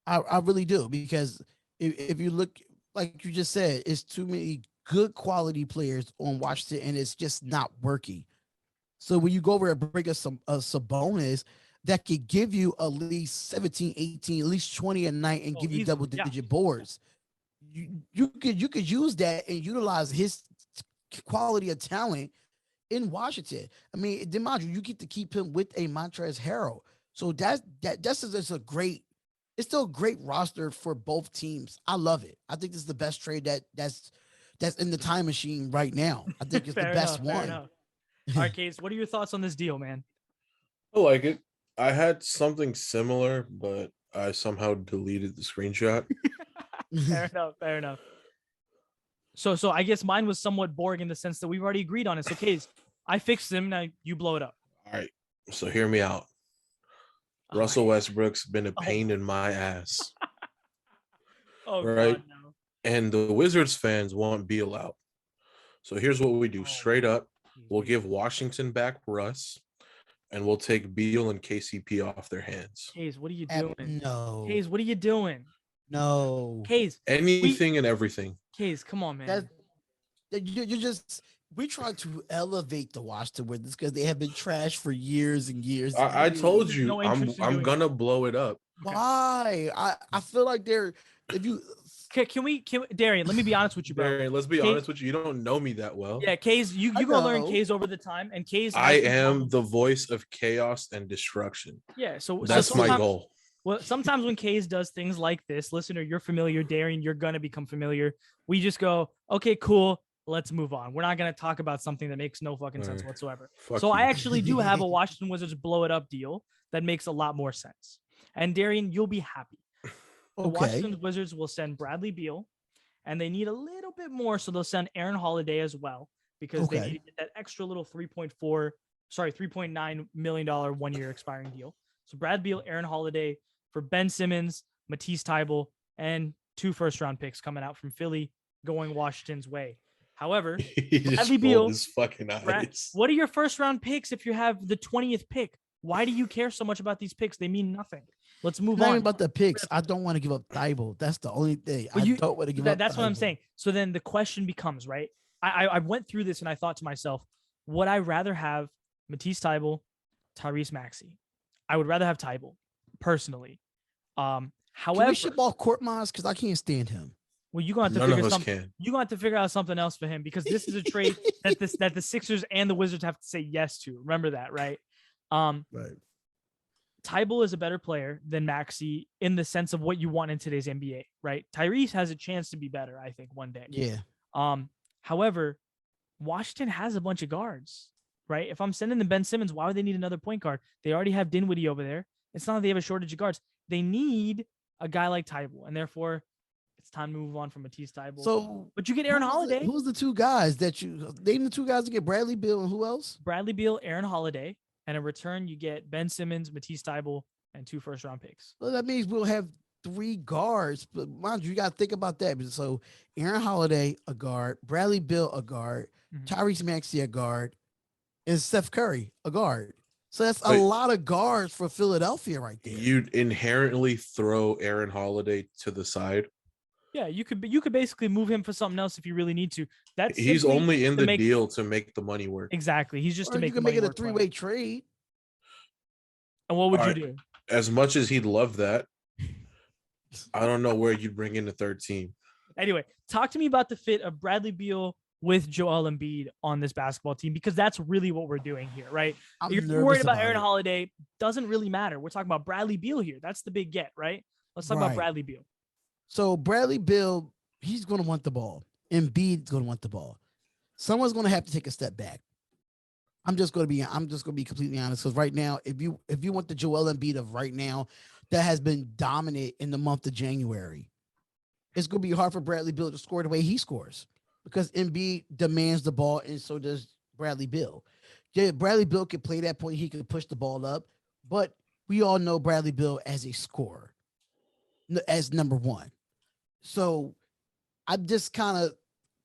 I really do, because if you look, like you just said, it's too many good quality players on Washington, and it's just not working. So when you go over and bring us some Sabonis that could give you at least 17, 18, at least 20 a night and give you easily, double-digit boards, you could use that and utilize his quality of talent in Washington. I mean, DiMaggio, you get to keep him with a Montrezl Harrell. So that's just a great, it's still a great roster for both teams. I love it. I think this is the best trade that's in the time machine right now. I think it's the best one. Fair enough. All right, Kaiz, what are your thoughts on this deal, man? I like it. I had something similar, but I somehow deleted the screenshot. Fair enough. So I guess mine was somewhat boring in the sense that we've already agreed on it. So Kaiz, I fixed him. Now you blow it up. All right. So hear me out. Russell Westbrook's been a pain in my ass. Right? God, no. And the Wizards fans want Beal out. So here's what we do. Straight up, we'll give Washington back Russ, and we'll take Beal and KCP off their hands. Kaiz, what are you doing? No. Kaiz, what are you doing? No. Kaiz, anything and everything. Kaiz, come on, man. You just, we try to elevate the Washington Wizards because they have been trashed for years and years. I told you, no I'm gonna blow it up. Why? I feel like they're, if you can we Darian, let me be honest with you, bro. Darian, let's be honest with you. You don't know me that well. Yeah, Kaiz, you gonna learn Kaiz over the time, and Kaiz. I am the voice of chaos and destruction. Yeah, so that's my goal. Well, sometimes when Kaiz does things like this, listener, you're familiar. Darian, you're gonna become familiar. We just go, okay, cool. Let's move on. We're not going to talk about something that makes no fucking sense whatsoever. So I actually do have a Washington Wizards blow it up deal that makes a lot more sense. And Darian, you'll be happy. The Washington Wizards will send Bradley Beal, and they need a little bit more, so they'll send Aaron Holiday as well, because they need to get that extra little $3.9 million 1 year expiring deal. So Brad Beal, Aaron Holiday for Ben Simmons, Matisse Thybulle, and 2 first-round picks coming out from Philly, going Washington's way. However, Bradley Beal, what are your first-round picks if you have the 20th pick? Why do you care so much about these picks? They mean nothing. Let's move on. About the picks, I don't want to give up Thybulle. That's the only thing. I don't want to give up. That's what I'm saying. So then the question becomes, right? I went through this and I thought to myself, would I rather have Matisse Thybulle, Tyrese Maxey? I would rather have Thybulle, personally. However, can we ship off Korkmaz, because I can't stand him. Well, you're going to have to figure something. You're going to have to figure out something else for him, because this is a trade that the Sixers and the Wizards have to say yes to. Remember that, right? Right. Thybulle is a better player than Maxey in the sense of what you want in today's NBA, right? Tyrese has a chance to be better, I think, one day. Yeah. However, Washington has a bunch of guards, right? If I'm sending them Ben Simmons, why would they need another point guard? They already have Dinwiddie over there. It's not like they have a shortage of guards. They need a guy like Thybulle, and therefore it's time to move on from Matisse Thybulle. So, but you get Aaron Holiday. Who's the 2 guys that you name? The 2 guys to get Bradley Beal, and who else? Bradley Beal, Aaron Holiday, and in return you get Ben Simmons, Matisse Thybulle, and 2 first-round picks. Well, that means we'll have 3 guards, but mind you, got to think about that. So Aaron Holiday, a guard, Bradley Beal, a guard, Tyrese Maxey, a guard, and Steph Curry, a guard. So that's a lot of guards for Philadelphia right there. You'd inherently throw Aaron Holiday to the side. Yeah, you could basically move him for something else if you really need to. He's only in the deal to make the money work. Exactly. He's just to make. You can make it a 3-way trade. And what would you do? As much as he'd love that, I don't know where you'd bring in the 3rd team. Anyway, talk to me about the fit of Bradley Beal with Joel Embiid on this basketball team, because that's really what we're doing here, right? You're worried about Aaron Holiday. Doesn't really matter. We're talking about Bradley Beal here. That's the big get, right? Let's talk about Bradley Beal. So Bradley Beal, he's going to want the ball. Embiid's going to want the ball. Someone's going to have to take a step back. I'm just going to be completely honest. Because right now, if you want the Joel Embiid of right now, that has been dominant in the month of January, it's going to be hard for Bradley Beal to score the way he scores, because Embiid demands the ball, and so does Bradley Beal. Yeah, Bradley Beal can play that point. He can push the ball up, but we all know Bradley Beal as a scorer, as number 1. So I'm just kind of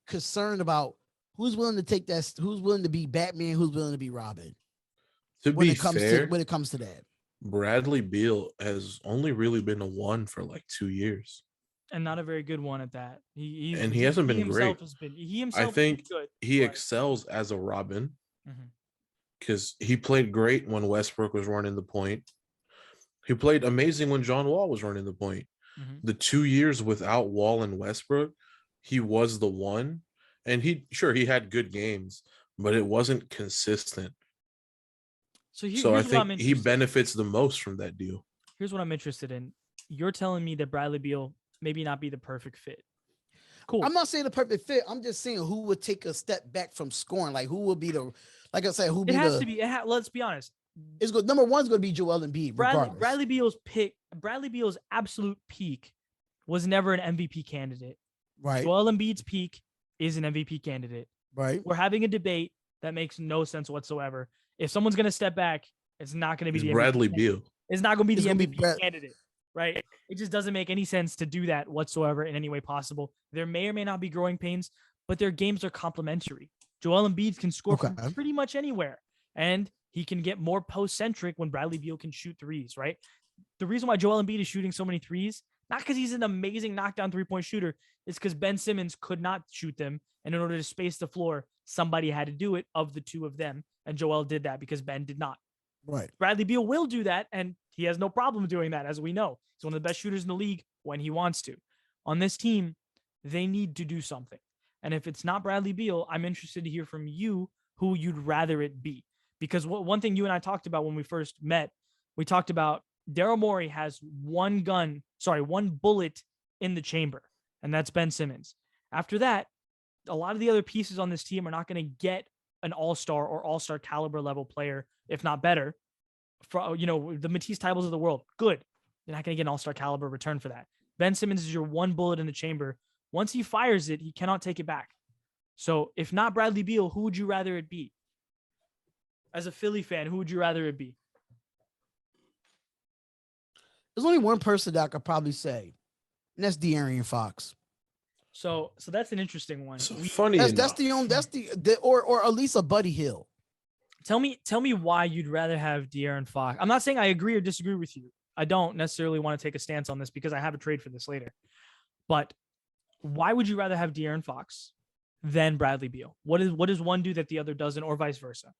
concerned about who's willing to take that? Who's willing to be Batman? Who's willing to be Robin? To When be it comes fair, to that. Bradley Beal has only really been a one for like 2 years. And not a very good one at that. And he hasn't been himself great. has been he I himself think is good. he but- excels as a Robin Mhm. because he played great when Westbrook was running the point. He played amazing when John Wall was running the point. Mhm. The 2 years without Wall and Westbrook, he was the one. And he had good games, but it wasn't consistent. So So I here's what I'm think he interested. benefits the most from that deal. Here's what I'm interested in. You're telling me that Bradley Beal maybe not be the perfect fit. Cool. I'm not saying the perfect fit. I'm just saying who would take a step back from scoring. Like who would be the, like I said, who It be has the? to be. Let's be honest. It's good. Number one's going to be Joel Embiid, regardless. Bradley Beal's absolute peak was never an MVP candidate. Right. Joel Embiid's peak is an MVP candidate. Right. We're having a debate that makes no sense whatsoever. If someone's going to step back, it's not going to be It's the Bradley MVP Beal. It's not going to be It's the gonna be MVP candidate, right? It just doesn't make any sense to do that whatsoever in any way possible. There may or may not be growing pains, but their games are complementary. Joel Embiid can score from Okay. pretty much anywhere, and he can get more post-centric when Bradley Beal can shoot threes, right? The reason why Joel Embiid is shooting so many threes, not because he's an amazing knockdown three-point shooter, is because Ben Simmons could not shoot them, and in order to space the floor, somebody had to do it of the two of them, and Joel did that because Ben did not. Right. Bradley Beal will do that, and he has no problem doing that, as we know. He's one of the best shooters in the league when he wants to. On this team, they need to do something. And if it's not Bradley Beal, I'm interested to hear from you who you'd rather it be. Because one thing you and I talked about when we first met, we talked about Daryl Morey has one bullet in the chamber, and that's Ben Simmons. After that, a lot of the other pieces on this team are not going to get an all-star or all-star caliber level player, if not better. For the Matisse Tybals of the world, good. You're not going to get an all-star caliber return for that. Ben Simmons is your one bullet in the chamber. Once he fires it, he cannot take it back. So if not Bradley Beal, who would you rather it be? As a Philly fan, who would you rather it be? There's only one person that I could probably say, and that's De'Aaron Fox. So that's an interesting one. So funny That's enough. or at least a Buddy Hill. Tell me why you'd rather have De'Aaron Fox. I'm not saying I agree or disagree with you. I don't necessarily want to take a stance on this because I have a trade for this later. But why would you rather have De'Aaron Fox than Bradley Beal? What does one do that the other doesn't, or vice versa?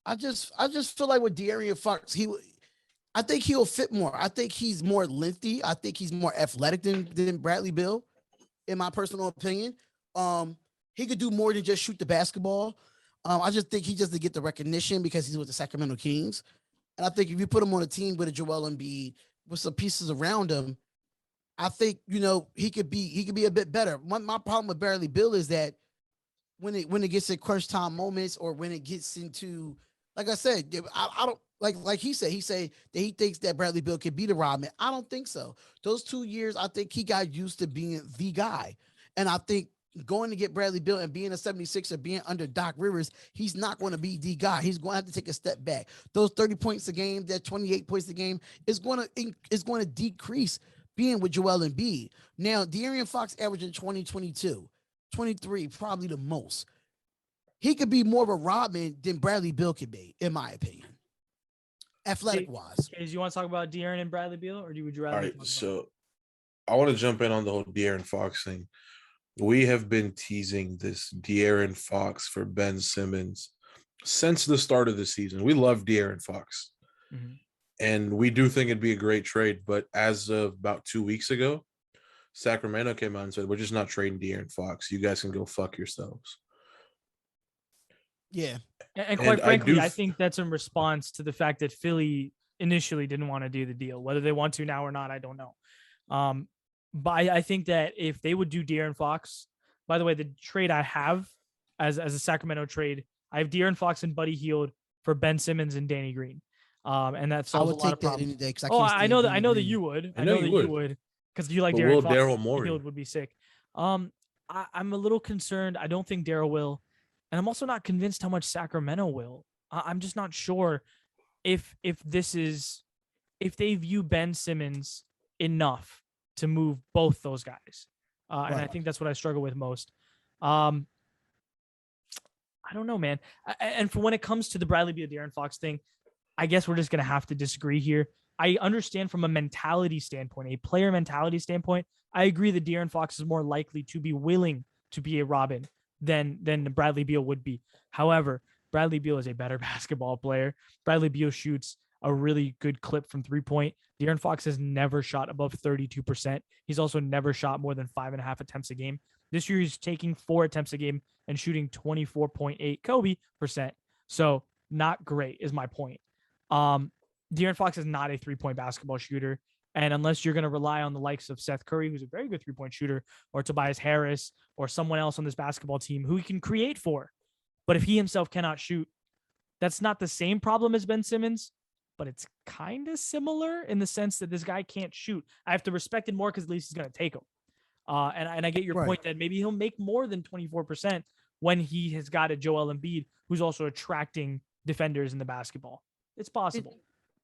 I just feel like with De'Aaron Fox, I think he'll fit more. I think he's more lengthy. I think he's more athletic than Bradley Beal, in my personal opinion. He could do more than just shoot the basketball. I just think he just to get the recognition because he's with the Sacramento Kings. And I think if you put him on a team with a Joel Embiid with some pieces around him, I think, he could be a bit better. My problem with Bradley Beal is that when it gets to crunch time moments, or when it gets into, like I said, I don't like he said that he thinks that Bradley Beal could be the Rodman. I don't think so. Those 2 years, I think he got used to being the guy. And I think going to get Bradley Beal and being a 76er, being under Doc Rivers, he's not going to be the guy. He's going to have to take a step back. Those 30 points a game, that 28 points a game is going to decrease being with Joel Embiid. Now, De'Aaron Fox averaging 2022, 23, probably the most. He could be more of a Rodman than Bradley Beal could be, in my opinion, athletic wise. Okay, do you want to talk about De'Aaron and Bradley Beal, or would you rather? All right, so I want to jump in on the whole De'Aaron Fox thing. We have been teasing this De'Aaron Fox for Ben Simmons since the start of the season. We love De'Aaron Fox. Mm-hmm. And we do think it'd be a great trade. But as of about 2 weeks ago, Sacramento came out and said, we're just not trading De'Aaron Fox. You guys can go fuck yourselves. Yeah. And quite frankly, I think that's in response to the fact that Philly initially didn't want to do the deal. Whether they want to now or not, I don't know. But I think that if they would do De'Aaron Fox, by the way, the trade I have as a Sacramento trade, I have De'Aaron Fox and Buddy Hield for Ben Simmons and Danny Green. And that solves a lot of problems. Any day, I know that you would. I know that you would, because you like De'Aaron Fox. Daryl Morey Hield would be sick. I'm a little concerned. I don't think Daryl will. And I'm also not convinced how much Sacramento will. I'm just not sure if they view Ben Simmons enough to move both those guys. And I think that's what I struggle with most. I don't know, man. And for when it comes to the Bradley Beal, De'Aaron Fox thing, I guess we're just going to have to disagree here. I understand from a mentality standpoint, a player mentality standpoint, I agree that De'Aaron Fox is more likely to be willing to be a Robin than Bradley Beal would be. However, Bradley Beal is a better basketball player. Bradley Beal shoots a really good clip from 3-point. De'Aaron Fox has never shot above 32%. He's also never shot more than 5.5 attempts a game. This year, he's taking 4 attempts a game and shooting 24.8 Kobe percent. So not great is my point. De'Aaron Fox is not a 3-point basketball shooter. And unless you're going to rely on the likes of Seth Curry, who's a very good 3-point shooter, or Tobias Harris, or someone else on this basketball team who he can create for. But if he himself cannot shoot, that's not the same problem as Ben Simmons, but it's kind of similar in the sense that this guy can't shoot. I have to respect it more because at least he's going to take them. And I get your point that maybe he'll make more than 24% when he has got a Joel Embiid who's also attracting defenders in the basketball. It's possible.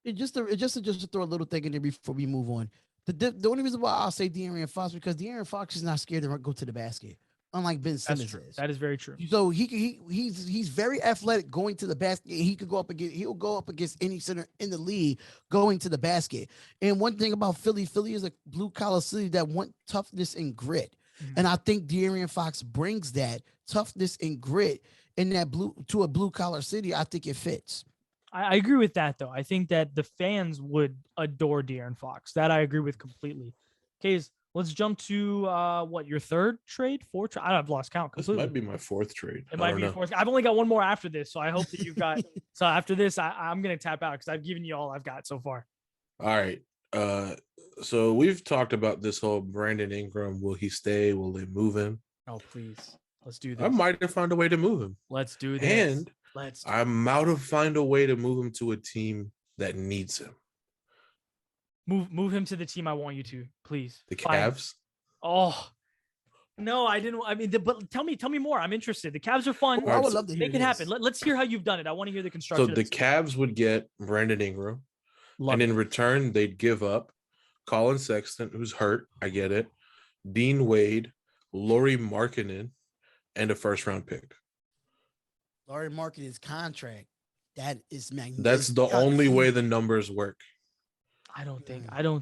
Just to throw a little thing in there before we move on. The only reason why I'll say De'Aaron Fox because De'Aaron Fox is not scared to go to the basket, unlike Ben Simmons is. That is very true. So he's very athletic going to the basket. He'll go up against any center in the league going to the basket. And one thing about Philly is a blue collar city that want toughness and grit. Mm-hmm. And I think De'Aaron Fox brings that toughness and grit in that to a blue collar city. I think it fits. I agree with that, though. I think that the fans would adore De'Aaron Fox. That I agree with completely. Kaiz, let's jump to your third trade? Fourth? I've lost count completely. This might be my fourth trade. It might be your fourth. I've only got one more after this, so I hope that you've got. So after this, I'm going to tap out because I've given you all I've got so far. All right. So we've talked about this whole Brandon Ingram. Will he stay? Will they move him? Oh, please. Let's do this. I might have found a way to move him. Let's do this. And I might have found a way to move him to a team that needs him. Move him to the team I want you to, please. The Cavs. Oh, no, I didn't. I mean, but tell me more. I'm interested. The Cavs are fun. I would love to make it happen. Let's hear how you've done it. I want to hear the construction. So the Cavs would get Brandon Ingram, and in return, they'd give up Colin Sexton, who's hurt. I get it. Dean Wade, Lauri Markkanen, and a first-round pick. Lauri Markkanen's contract, that is magnificent. That's the only way the numbers work. I don't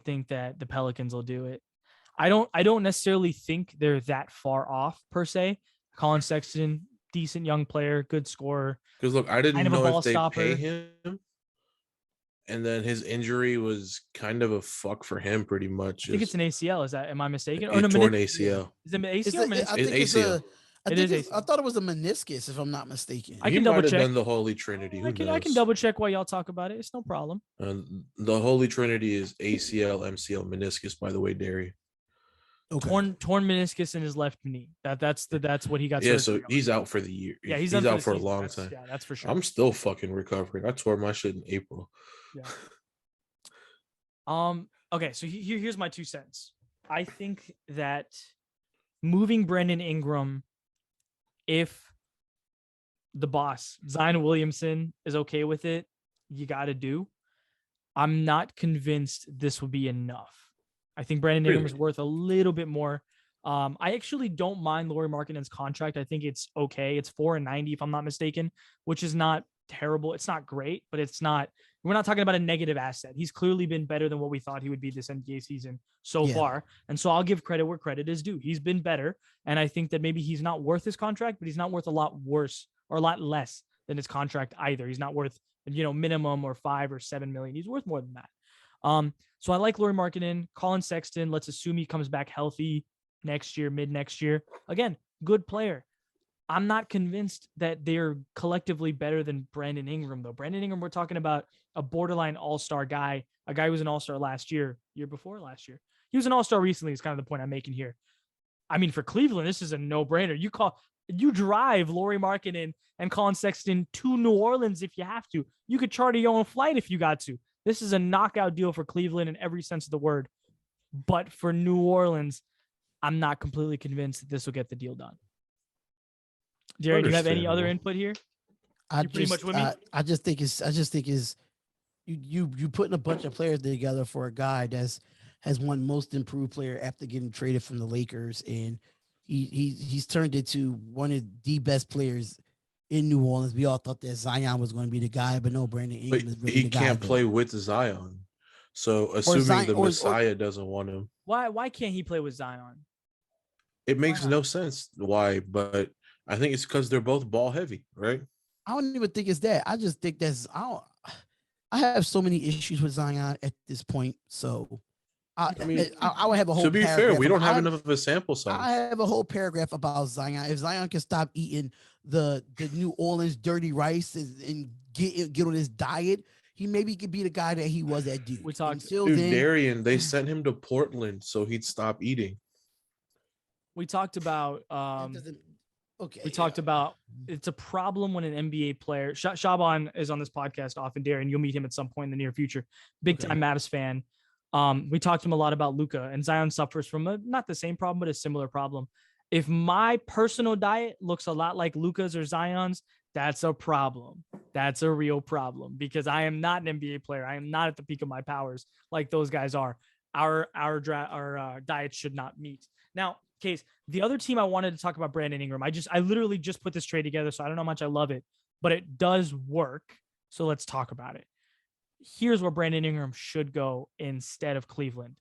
think that the Pelicans will do it. I don't necessarily think they're that far off per se. Colin Sexton, decent young player, good scorer. Because look, I didn't know if they pay him, and then his injury was kind of a fuck for him, pretty much. I think it's an ACL. Am I mistaken? Or torn ACL. Is it ACL? It's ACL. I thought it was a meniscus, if I'm not mistaken. I can double check. Been the Holy Trinity. I can double check while y'all talk about it. It's no problem. The Holy Trinity is ACL, MCL, meniscus. By the way, Darion. Okay. Torn meniscus in his left knee. That's what he got. Yeah, so he's out for the year. Yeah, he's out for a long time. Yeah, that's for sure. I'm still fucking recovering. I tore my shit in April. Yeah. Okay, so here's my 2 cents. I think that moving Brandon Ingram, if the boss, Zion Williamson, is okay with it, you got to do. I'm not convinced this will be enough. I think Brandon Ingram is worth a little bit more. I actually don't mind Lauri Markkanen's contract. I think it's okay. It's $4.90 if I'm not mistaken, which is not terrible. It's not great, but it's not. We're not talking about a negative asset. He's clearly been better than what we thought he would be this NBA season so far. And so I'll give credit where credit is due. He's been better. And I think that maybe he's not worth his contract, but he's not worth a lot worse or a lot less than his contract either. He's not worth, minimum or $5 or $7 million. He's worth more than that. So I like Lauri Markkanen. Colin Sexton, let's assume he comes back healthy next year, mid next year. Again, good player. I'm not convinced that they're collectively better than Brandon Ingram, though. Brandon Ingram, we're talking about a borderline all-star guy, a guy who was an all-star year before last year. He was an all-star recently is kind of the point I'm making here. I mean, for Cleveland, this is a no-brainer. You drive Lauri Markkanen and Colin Sexton to New Orleans if you have to. You could charter your own flight if you got to. This is a knockout deal for Cleveland in every sense of the word. But for New Orleans, I'm not completely convinced that this will get the deal done. Jerry, do you have any other input here? I just think it's you putting a bunch of players together for a guy has won most improved player after getting traded from the Lakers, and he's turned into one of the best players in New Orleans. We all thought that Zion was going to be the guy, but no, Brandon But Ingram is really he the guy. can't play with Zion. So Or assuming Zion, the or Messiah doesn't want him, Why can't he play with Zion? it makes not? no sense why. But I think it's because they're both ball heavy, right? I don't even think it's that. I just think I have so many issues with Zion at this point. So I mean, I would have a whole to be fair, paragraph. we don't have I enough of a sample I size. have a whole paragraph about Zion. If Zion can stop eating the New Orleans dirty rice and get on his diet, he maybe could be the guy that he was at Duke. We talked- Until Dude, then, Darion, they sent him to Portland so he'd stop eating. We talked about okay. we talked about it's a problem when an NBA player, Shaban is on this podcast often, Darion. You'll meet him at some point in the near future. Big time Mavs fan. We talked to him a lot about Luka, and Zion suffers from not the same problem, but a similar problem. If my personal diet looks a lot like Luka's or Zion's, that's a problem. That's a real problem because I am not an NBA player. I am not at the peak of my powers like those guys are. Our diets should not meet. Now, Kaiz, the other team I wanted to talk about, Brandon Ingram. I literally just put this trade together, so I don't know how much I love it, but it does work. So let's talk about it. Here's where Brandon Ingram should go instead of Cleveland.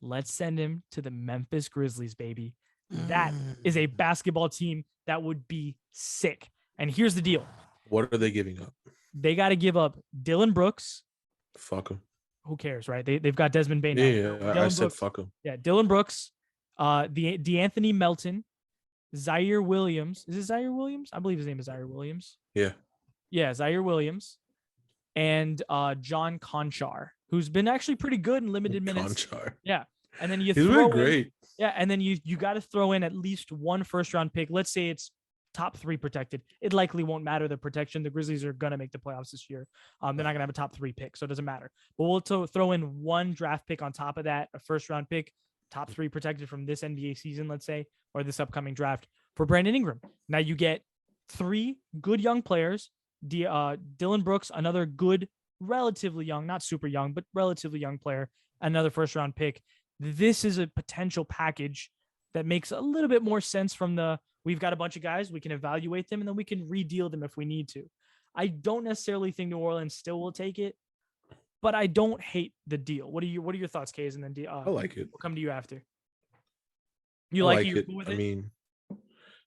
Let's send him to the Memphis Grizzlies, baby. That is a basketball team that would be sick. And here's the deal. What are they giving up? They got to give up Dylan Brooks. Fuck him. Who cares, right? They've got Desmond Bain now. Yeah, I said Brooks, fuck him. Yeah, Dylan Brooks, the DeAnthony Melton, Zaire Williams. Is it Zaire Williams? I believe his name is Zaire Williams. Yeah. Yeah, Zaire Williams. And John Conchar, who's been actually pretty good in limited minutes. Conchar. Yeah. And then you He's throw been great. and then you got to throw in at least one first round pick. Let's say it's top 3 protected. It likely won't matter the protection. The Grizzlies are going to make the playoffs this year. They're not going to have a top 3 pick, so it doesn't matter. But we'll throw in one draft pick on top of that, a first round pick, top 3 protected from this NBA season, let's say, or this upcoming draft for Brandon Ingram. Now you get 3 good young players. Dylan Brooks, another good, relatively young, not super young, but relatively young player, another first round pick. This is a potential package that makes a little bit more sense from we've got a bunch of guys, we can evaluate them, and then we can redeal them if we need to. I don't necessarily think New Orleans still will take it, but I don't hate the deal. What are your thoughts, Kaiz? And then I like it. We'll come to you after. You like it? Cool with it? I mean,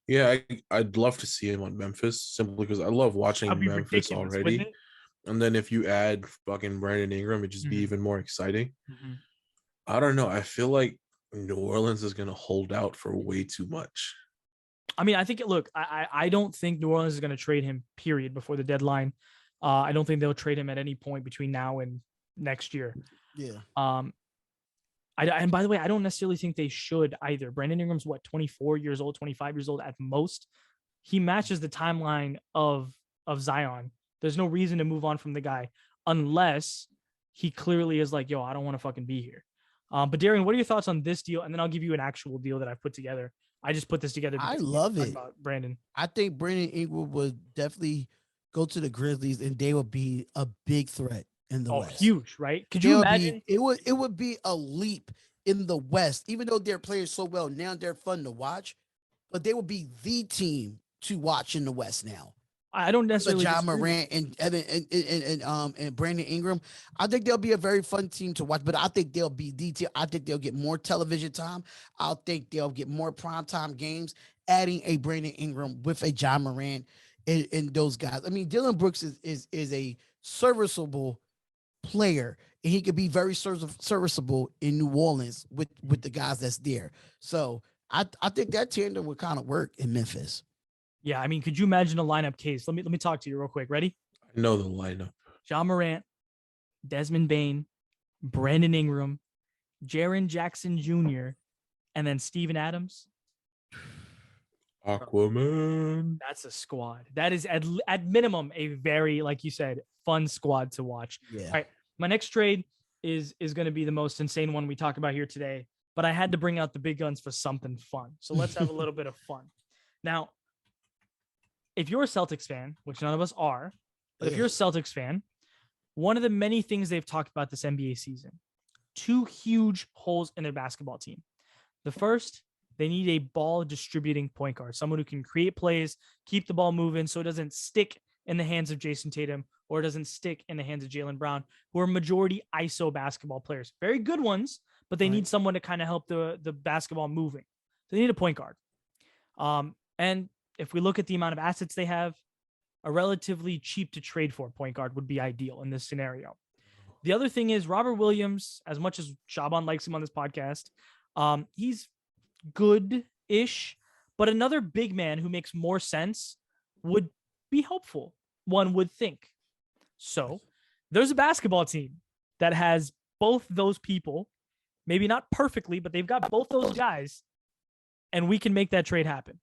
yeah, I'd love to see him on Memphis simply because I love watching Memphis already. And then if you add fucking Brandon Ingram, it'd just be even more exciting. Mm-hmm. I don't know. I feel like New Orleans is going to hold out for way too much. I mean, I think, look, I don't think New Orleans is going to trade him, period, before the deadline. I don't think they'll trade him at any point between now and next year. Yeah. And by the way, I don't necessarily think they should either. Brandon Ingram's 24 years old, 25 years old at most. He matches the timeline of Zion. There's no reason to move on from the guy unless he clearly is like, yo, I don't want to fucking be here. But Darion, what are your thoughts on this deal? And then I'll give you an actual deal that I've put together. I just put this together. I love it. Brandon. I think Brandon Ingram would definitely go to the Grizzlies and they would be a big threat in the West. Huge, right? Could you imagine? It would be a leap in the West, even though they're playing so well now. They're fun to watch, but they would be the team to watch in the West now. I don't necessarily John Morant and Evan and Brandon Ingram. I think they'll be a very fun team to watch, but I think they'll be the team. I think they'll get more television time. I think they'll get more primetime games, adding a Brandon Ingram with a John Morant and those guys. I mean, Dylan Brooks is a serviceable player, and he could be very serviceable in New Orleans with the guys that's there. So I think that tandem would kind of work in Memphis. Yeah, I mean, could you imagine a lineup case? Let me talk to you real quick. Ready? I know the lineup. John Morant, Desmond Bain, Brandon Ingram, Jaren Jackson Jr., and then Steven Adams. Aquaman. That's a squad. That is at minimum a very, like you said, fun squad to watch. Yeah. All right. My next trade is going to be the most insane one we talk about here today, but I had to bring out the big guns for something fun. So let's have a little bit of fun. Now, if you're a Celtics fan, which none of us are, but if you're a Celtics fan, one of the many things they've talked about this NBA season, 2 huge holes in their basketball team. The first They need a ball distributing point guard, someone who can create plays, keep the ball moving so it doesn't stick in the hands of Jason Tatum or it doesn't stick in the hands of Jaylen Brown, who are majority ISO basketball players. Very good ones, but they need someone to kind of help the basketball moving. So they need a point guard. And if we look at the amount of assets they have, a relatively cheap to trade for point guard would be ideal in this scenario. The other thing is Robert Williams, as much as Shaban likes him on this podcast, he's good-ish, but another big man who makes more sense would be helpful, one would think. So there's a basketball team that has both those people, maybe not perfectly, but they've got both those guys, and we can make that trade happen.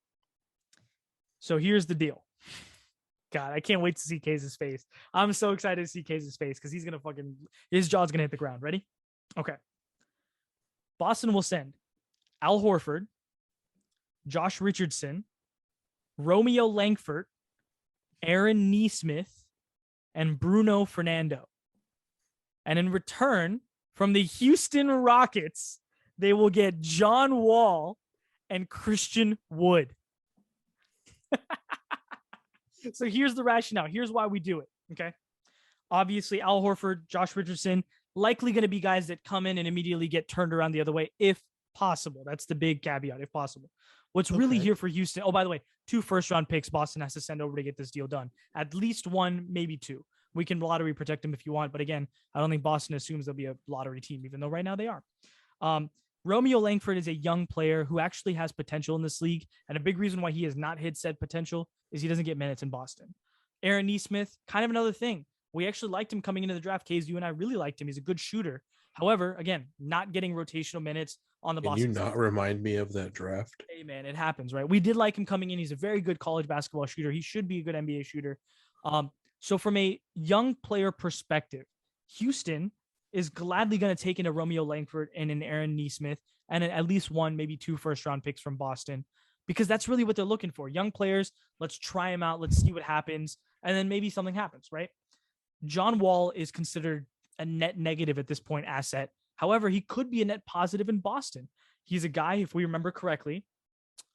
So here's the deal. God, I can't wait to see Kaiz's face. I'm so excited to see Kaiz's face because he's going to his jaw's going to hit the ground. Ready? Okay. Boston will send Al Horford, Josh Richardson, Romeo Langford, Aaron Nesmith, and Bruno Fernando. And in return, from the Houston Rockets, they will get John Wall and Christian Wood. So here's the rationale. Here's why we do it. Okay. Obviously, Al Horford, Josh Richardson, likely going to be guys that come in and immediately get turned around the other way, if possible. That's the big caveat, if possible. What's really here for Houston? Oh, by the way, 2 first-round picks Boston has to send over to get this deal done. At least 1, maybe 2. We can lottery protect them if you want. But again, I don't think Boston assumes they'll be a lottery team, even though right now they are. Romeo Langford is a young player who actually has potential in this league. And a big reason why he has not hit said potential is he doesn't get minutes in Boston. Aaron Nesmith, kind of another thing. We actually liked him coming into the draft. Kaiz, you and I really liked him. He's a good shooter. However, again, not getting rotational minutes on the Boston. Can you not remind me of that draft? Hey, man, it happens, right? We did like him coming in. He's a very good college basketball shooter. He should be a good NBA shooter. So from a young player perspective, Houston is gladly going to take in a Romeo Langford and an Aaron Nesmith and at least 1, maybe 2 first-round picks from Boston, because that's really what they're looking for. Young players, let's try them out. Let's see what happens. And then maybe something happens, right? John Wall is considered a net negative at this point asset. However, he could be a net positive in Boston. He's a guy, if we remember correctly,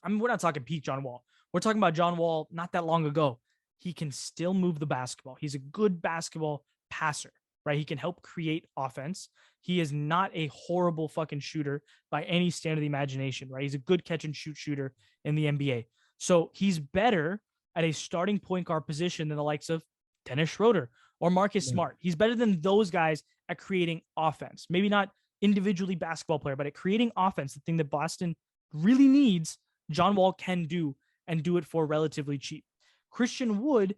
I mean, we're not talking peak John Wall. We're talking about John Wall not that long ago. He can still move the basketball. He's a good basketball passer, right? He can help create offense. He is not a horrible fucking shooter by any stand of the imagination, right? He's a good catch and shoot shooter in the NBA. So he's better at a starting point guard position than the likes of Dennis Schroeder or Marcus Smart. He's better than those guys at creating offense. Maybe not individually basketball player, but at creating offense, the thing that Boston really needs, John Wall can do and do it for relatively cheap. Christian Wood,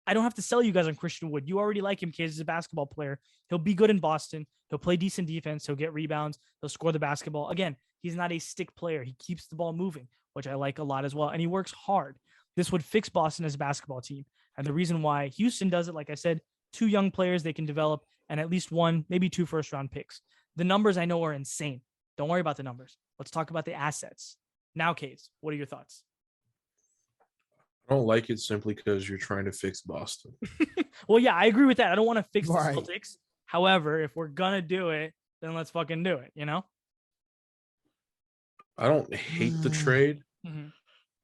I don't have to sell you guys on Christian Wood. You already like him, Kaiz, as a basketball player. He'll be good in Boston. He'll play decent defense. He'll get rebounds. He'll score the basketball. Again, he's not a stick player. He keeps the ball moving, which I like a lot as well. And he works hard. This would fix Boston as a basketball team. And the reason why Houston does it, like I said, 2 young players they can develop and at least 1, maybe 2 first-round picks. The numbers I know are insane. Don't worry about the numbers. Let's talk about the assets. Now, Kaiz, what are your thoughts? I don't like it simply because you're trying to fix Boston. Well, yeah, I agree with that. I don't want to fix the Celtics. However, if we're going to do it, then let's fucking do it, you know? I don't hate the trade. Mm-hmm.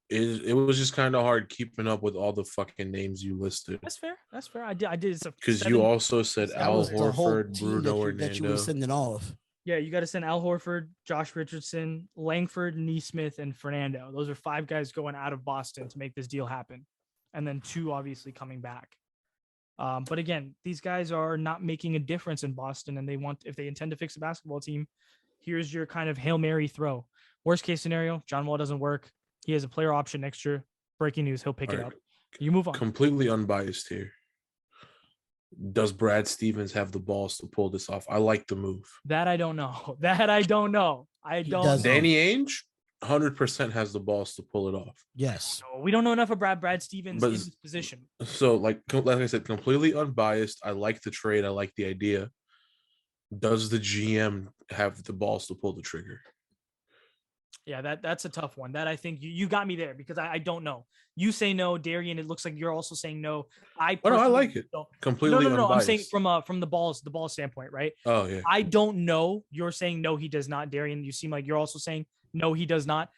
It was just kind of hard keeping up with all the fucking names you listed. That's fair. I did. Because you also said Al Horford, Bruno Hernando. That you were sending off. Yeah, you got to send Al Horford, Josh Richardson, Langford, Nesmith, and Fernando. Those are 5 guys going out of Boston to make this deal happen. And then 2 obviously coming back. But again, these guys are not making a difference in Boston, and if they intend to fix the basketball team, here's your kind of Hail Mary throw. Worst case scenario, John Wall doesn't work. He has a player option next year. Breaking news, he'll pick it up. You move on. Completely unbiased here. Does Brad Stevens have the balls to pull this off? I like the move. That I don't know. I don't know. Danny Ainge 100% has the balls to pull it off. Yes. No, we don't know enough about Brad Stevens in his position. So, like I said, completely unbiased. I like the trade. I like the idea. Does the GM have the balls to pull the trigger? Yeah, that's a tough one. That I think you got me there because I don't know. You say no, Darion. It looks like you're also saying no. I like it. Completely no. unbiased. I'm saying from the ball standpoint, right? Oh yeah. I don't know. You're saying no, he does not, Darion. You seem like you're also saying no, he does not.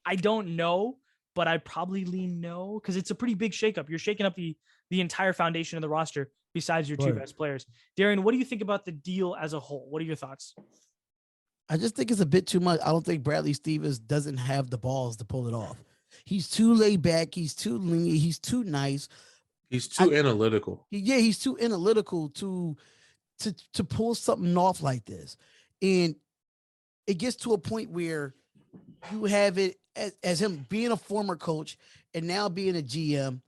I don't know, but I'd probably lean no because it's a pretty big shakeup. You're shaking up the entire foundation of the roster besides your two best players. Darion, what do you think about the deal as a whole? What are your thoughts? I just think it's a bit too much. I don't think Bradley Stevens doesn't have the balls to pull it off. He's too laid back. He's too lenient. He's too nice. He's too analytical. Yeah, he's too analytical to pull something off like this. And it gets to a point where you have it as him being a former coach and now being a GM.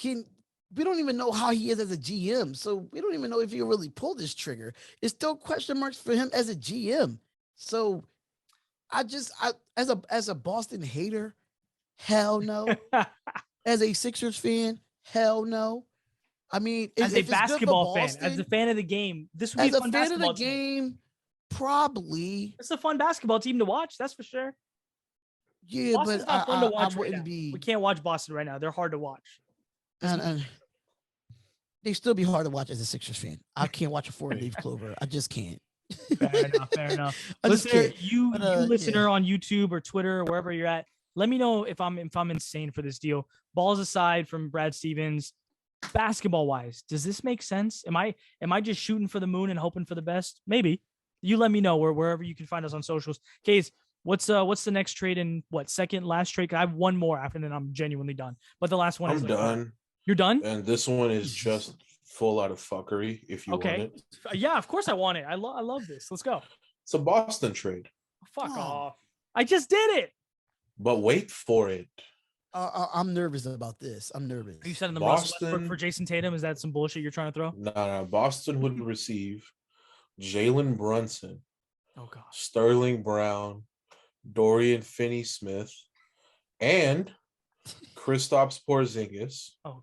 We don't even know how he is as a GM, so we don't even know if he'll really pull this trigger. It's still question marks for him as a GM. So as a Boston hater, hell no. As a Sixers fan, hell no. I mean, as a basketball fan, as a fan of the game, this would be a fun basketball game. Probably it's a fun basketball team to watch. That's for sure. Yeah, Boston's but not fun to watch. We can't watch Boston right now. They're hard to watch. And they still be hard to watch as a Sixers fan. I can't watch a 4-leaf clover. I just can't. Fair enough. Listener, you listener on YouTube or Twitter or wherever you're at, let me know if I'm insane for this deal. Balls aside from Brad Stevens, basketball wise, does this make sense? Am I just shooting for the moon and hoping for the best? Maybe. You let me know wherever you can find us on socials. Kaiz, what's the next trade and second last trade? I have one more after, and then I'm genuinely done. But the last one I'm done. You're done? And this one is just full out of fuckery. If you want it, yeah, of course I want it. I love this. Let's go. It's a Boston trade. Fuck off! I just did it. But wait for it. I'm nervous about this. I'm nervous. Are you sending them Russell for Jason Tatum? Is that some bullshit you're trying to throw? No. Boston would receive Jalen Brunson, God, Sterling Brown, Dorian Finney-Smith, and Kristaps Porzingis. Oh God.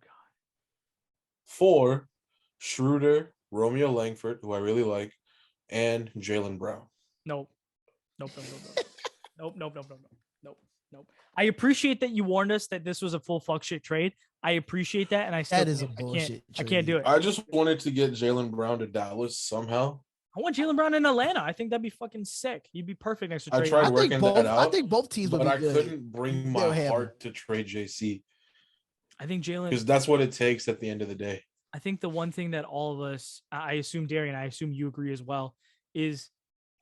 For Schroeder, Romeo Langford, who I really like, and Jaylen Brown. Nope. I appreciate that you warned us that this was a full fuck shit trade. I appreciate that, and I can't do it. I just wanted to get Jaylen Brown to Dallas somehow. I want Jaylen Brown in Atlanta. I think that'd be fucking sick. He'd be perfect next to Trey. I tried working that out. I think both teams would be good. But I couldn't bring my heart to trade JC. I think Jalen, because that's what it takes at the end of the day. I think the one thing that all of us, I assume Darion, I assume you agree as well, is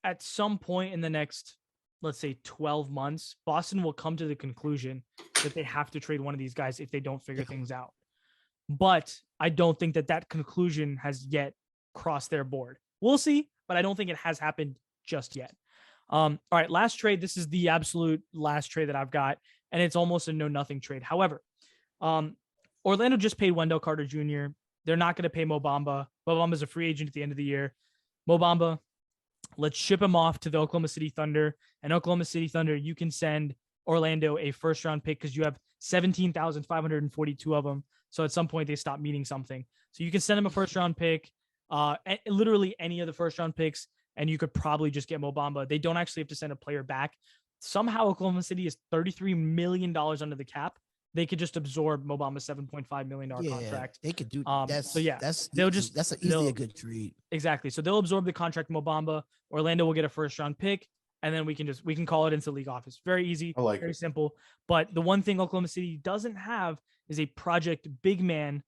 at some point in the next, let's say 12 months, Boston will come to the conclusion that they have to trade one of these guys if they don't figure things out. But I don't think that conclusion has yet crossed their board. We'll see, but I don't think it has happened just yet. All right, last trade. This is the absolute last trade that I've got, and it's almost a no-nothing trade. However, Orlando just paid Wendell Carter Jr. They're not going to pay Mo Bamba. Mo Bamba is a free agent at the end of the year. Mo Bamba, let's ship him off to the Oklahoma City Thunder. And Oklahoma City Thunder, you can send Orlando a first-round pick because you have 17,542 of them. So at some point, they stop meaning something. So you can send him a first-round pick, literally any of the first-round picks, and you could probably just get Mo Bamba. They don't actually have to send a player back. Somehow Oklahoma City is $33 million under the cap. They could just absorb Mo Bamba's $7.5 million contract. They could do that. So yeah, that's easily a good trade. Exactly. So they'll absorb the contract Mo Bamba. Orlando will get a first round pick, and then we can call it into league office. Very easy, very simple. But the one thing Oklahoma City doesn't have is a project big man.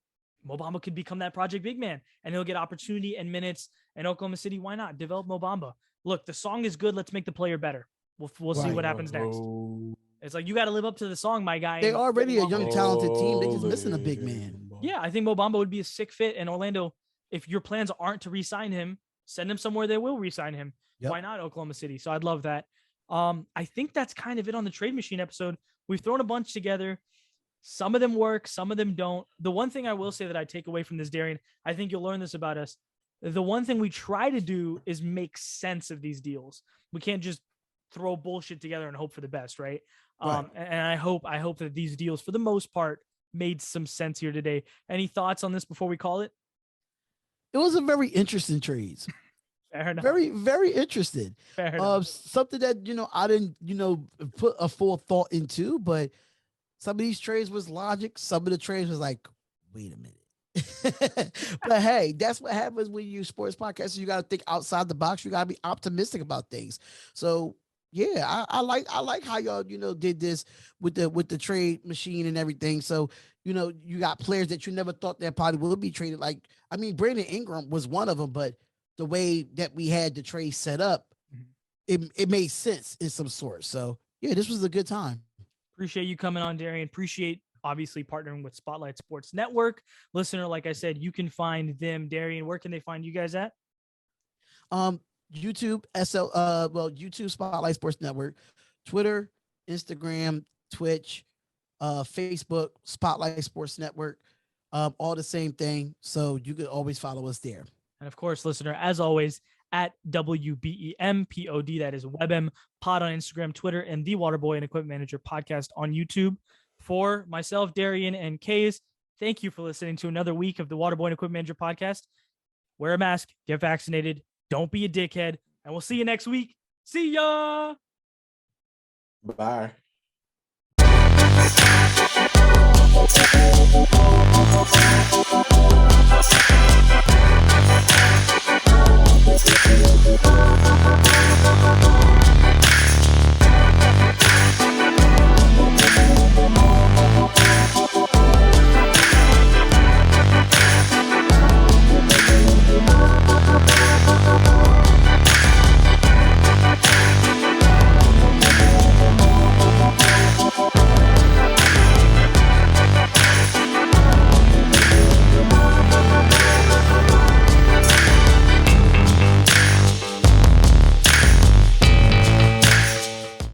Mo Bamba could become that project big man, and he'll get opportunity and minutes. And Oklahoma City, why not develop Mo Bamba? Look, the song is good. Let's make the player better. We'll see what happens next. It's like, you got to live up to the song, my guy. They're already a young, talented team. They're just missing a big man. Yeah, I think Mo Bamba would be a sick fit. And Orlando, if your plans aren't to re-sign him, send him somewhere they will re-sign him. Yep. Why not Oklahoma City? So I'd love that. I think that's kind of it on the Trade Machine episode. We've thrown a bunch together. Some of them work, some of them don't. The one thing I will say that I take away from this, Darion, I think you'll learn this about us. The one thing we try to do is make sense of these deals. We can't just throw bullshit together and hope for the best, right? Right. And I hope that these deals, for the most part, made some sense here today. Any thoughts on this before we call it? It was a very interesting trades. Fair enough. Very, very interesting. Fair enough. Something that, I didn't, put a full thought into, but some of these trades was logic. Some of the trades was like, wait a minute. But hey, that's what happens when you sports podcasts. You got to think outside the box. You got to be optimistic about things. So Yeah, I like how y'all did this with the trade machine and everything. So you got players that you never thought that probably would be traded. Like I mean, Brandon Ingram was one of them, but the way that we had the trade set up, it made sense in some sort. So yeah, this was a good time. Appreciate you coming on, Darion. Appreciate obviously partnering with Spotlight Sports Network. Listener, like I said, you can find them. Darion, where can they find you guys at? YouTube YouTube Spotlight Sports Network, Twitter, Instagram, Twitch, Facebook, Spotlight Sports Network, all the same thing. So you can always follow us there. And of course, listener, as always, at WBEMPOD, that is WebM Pod on Instagram, Twitter, and the Waterboy and Equipment Manager podcast on YouTube. For myself, Darion, and Kaiz, thank you for listening to another week of the Waterboy and Equipment Manager podcast. Wear a mask, get vaccinated, don't be a dickhead, and we'll see you next week. See ya! Bye.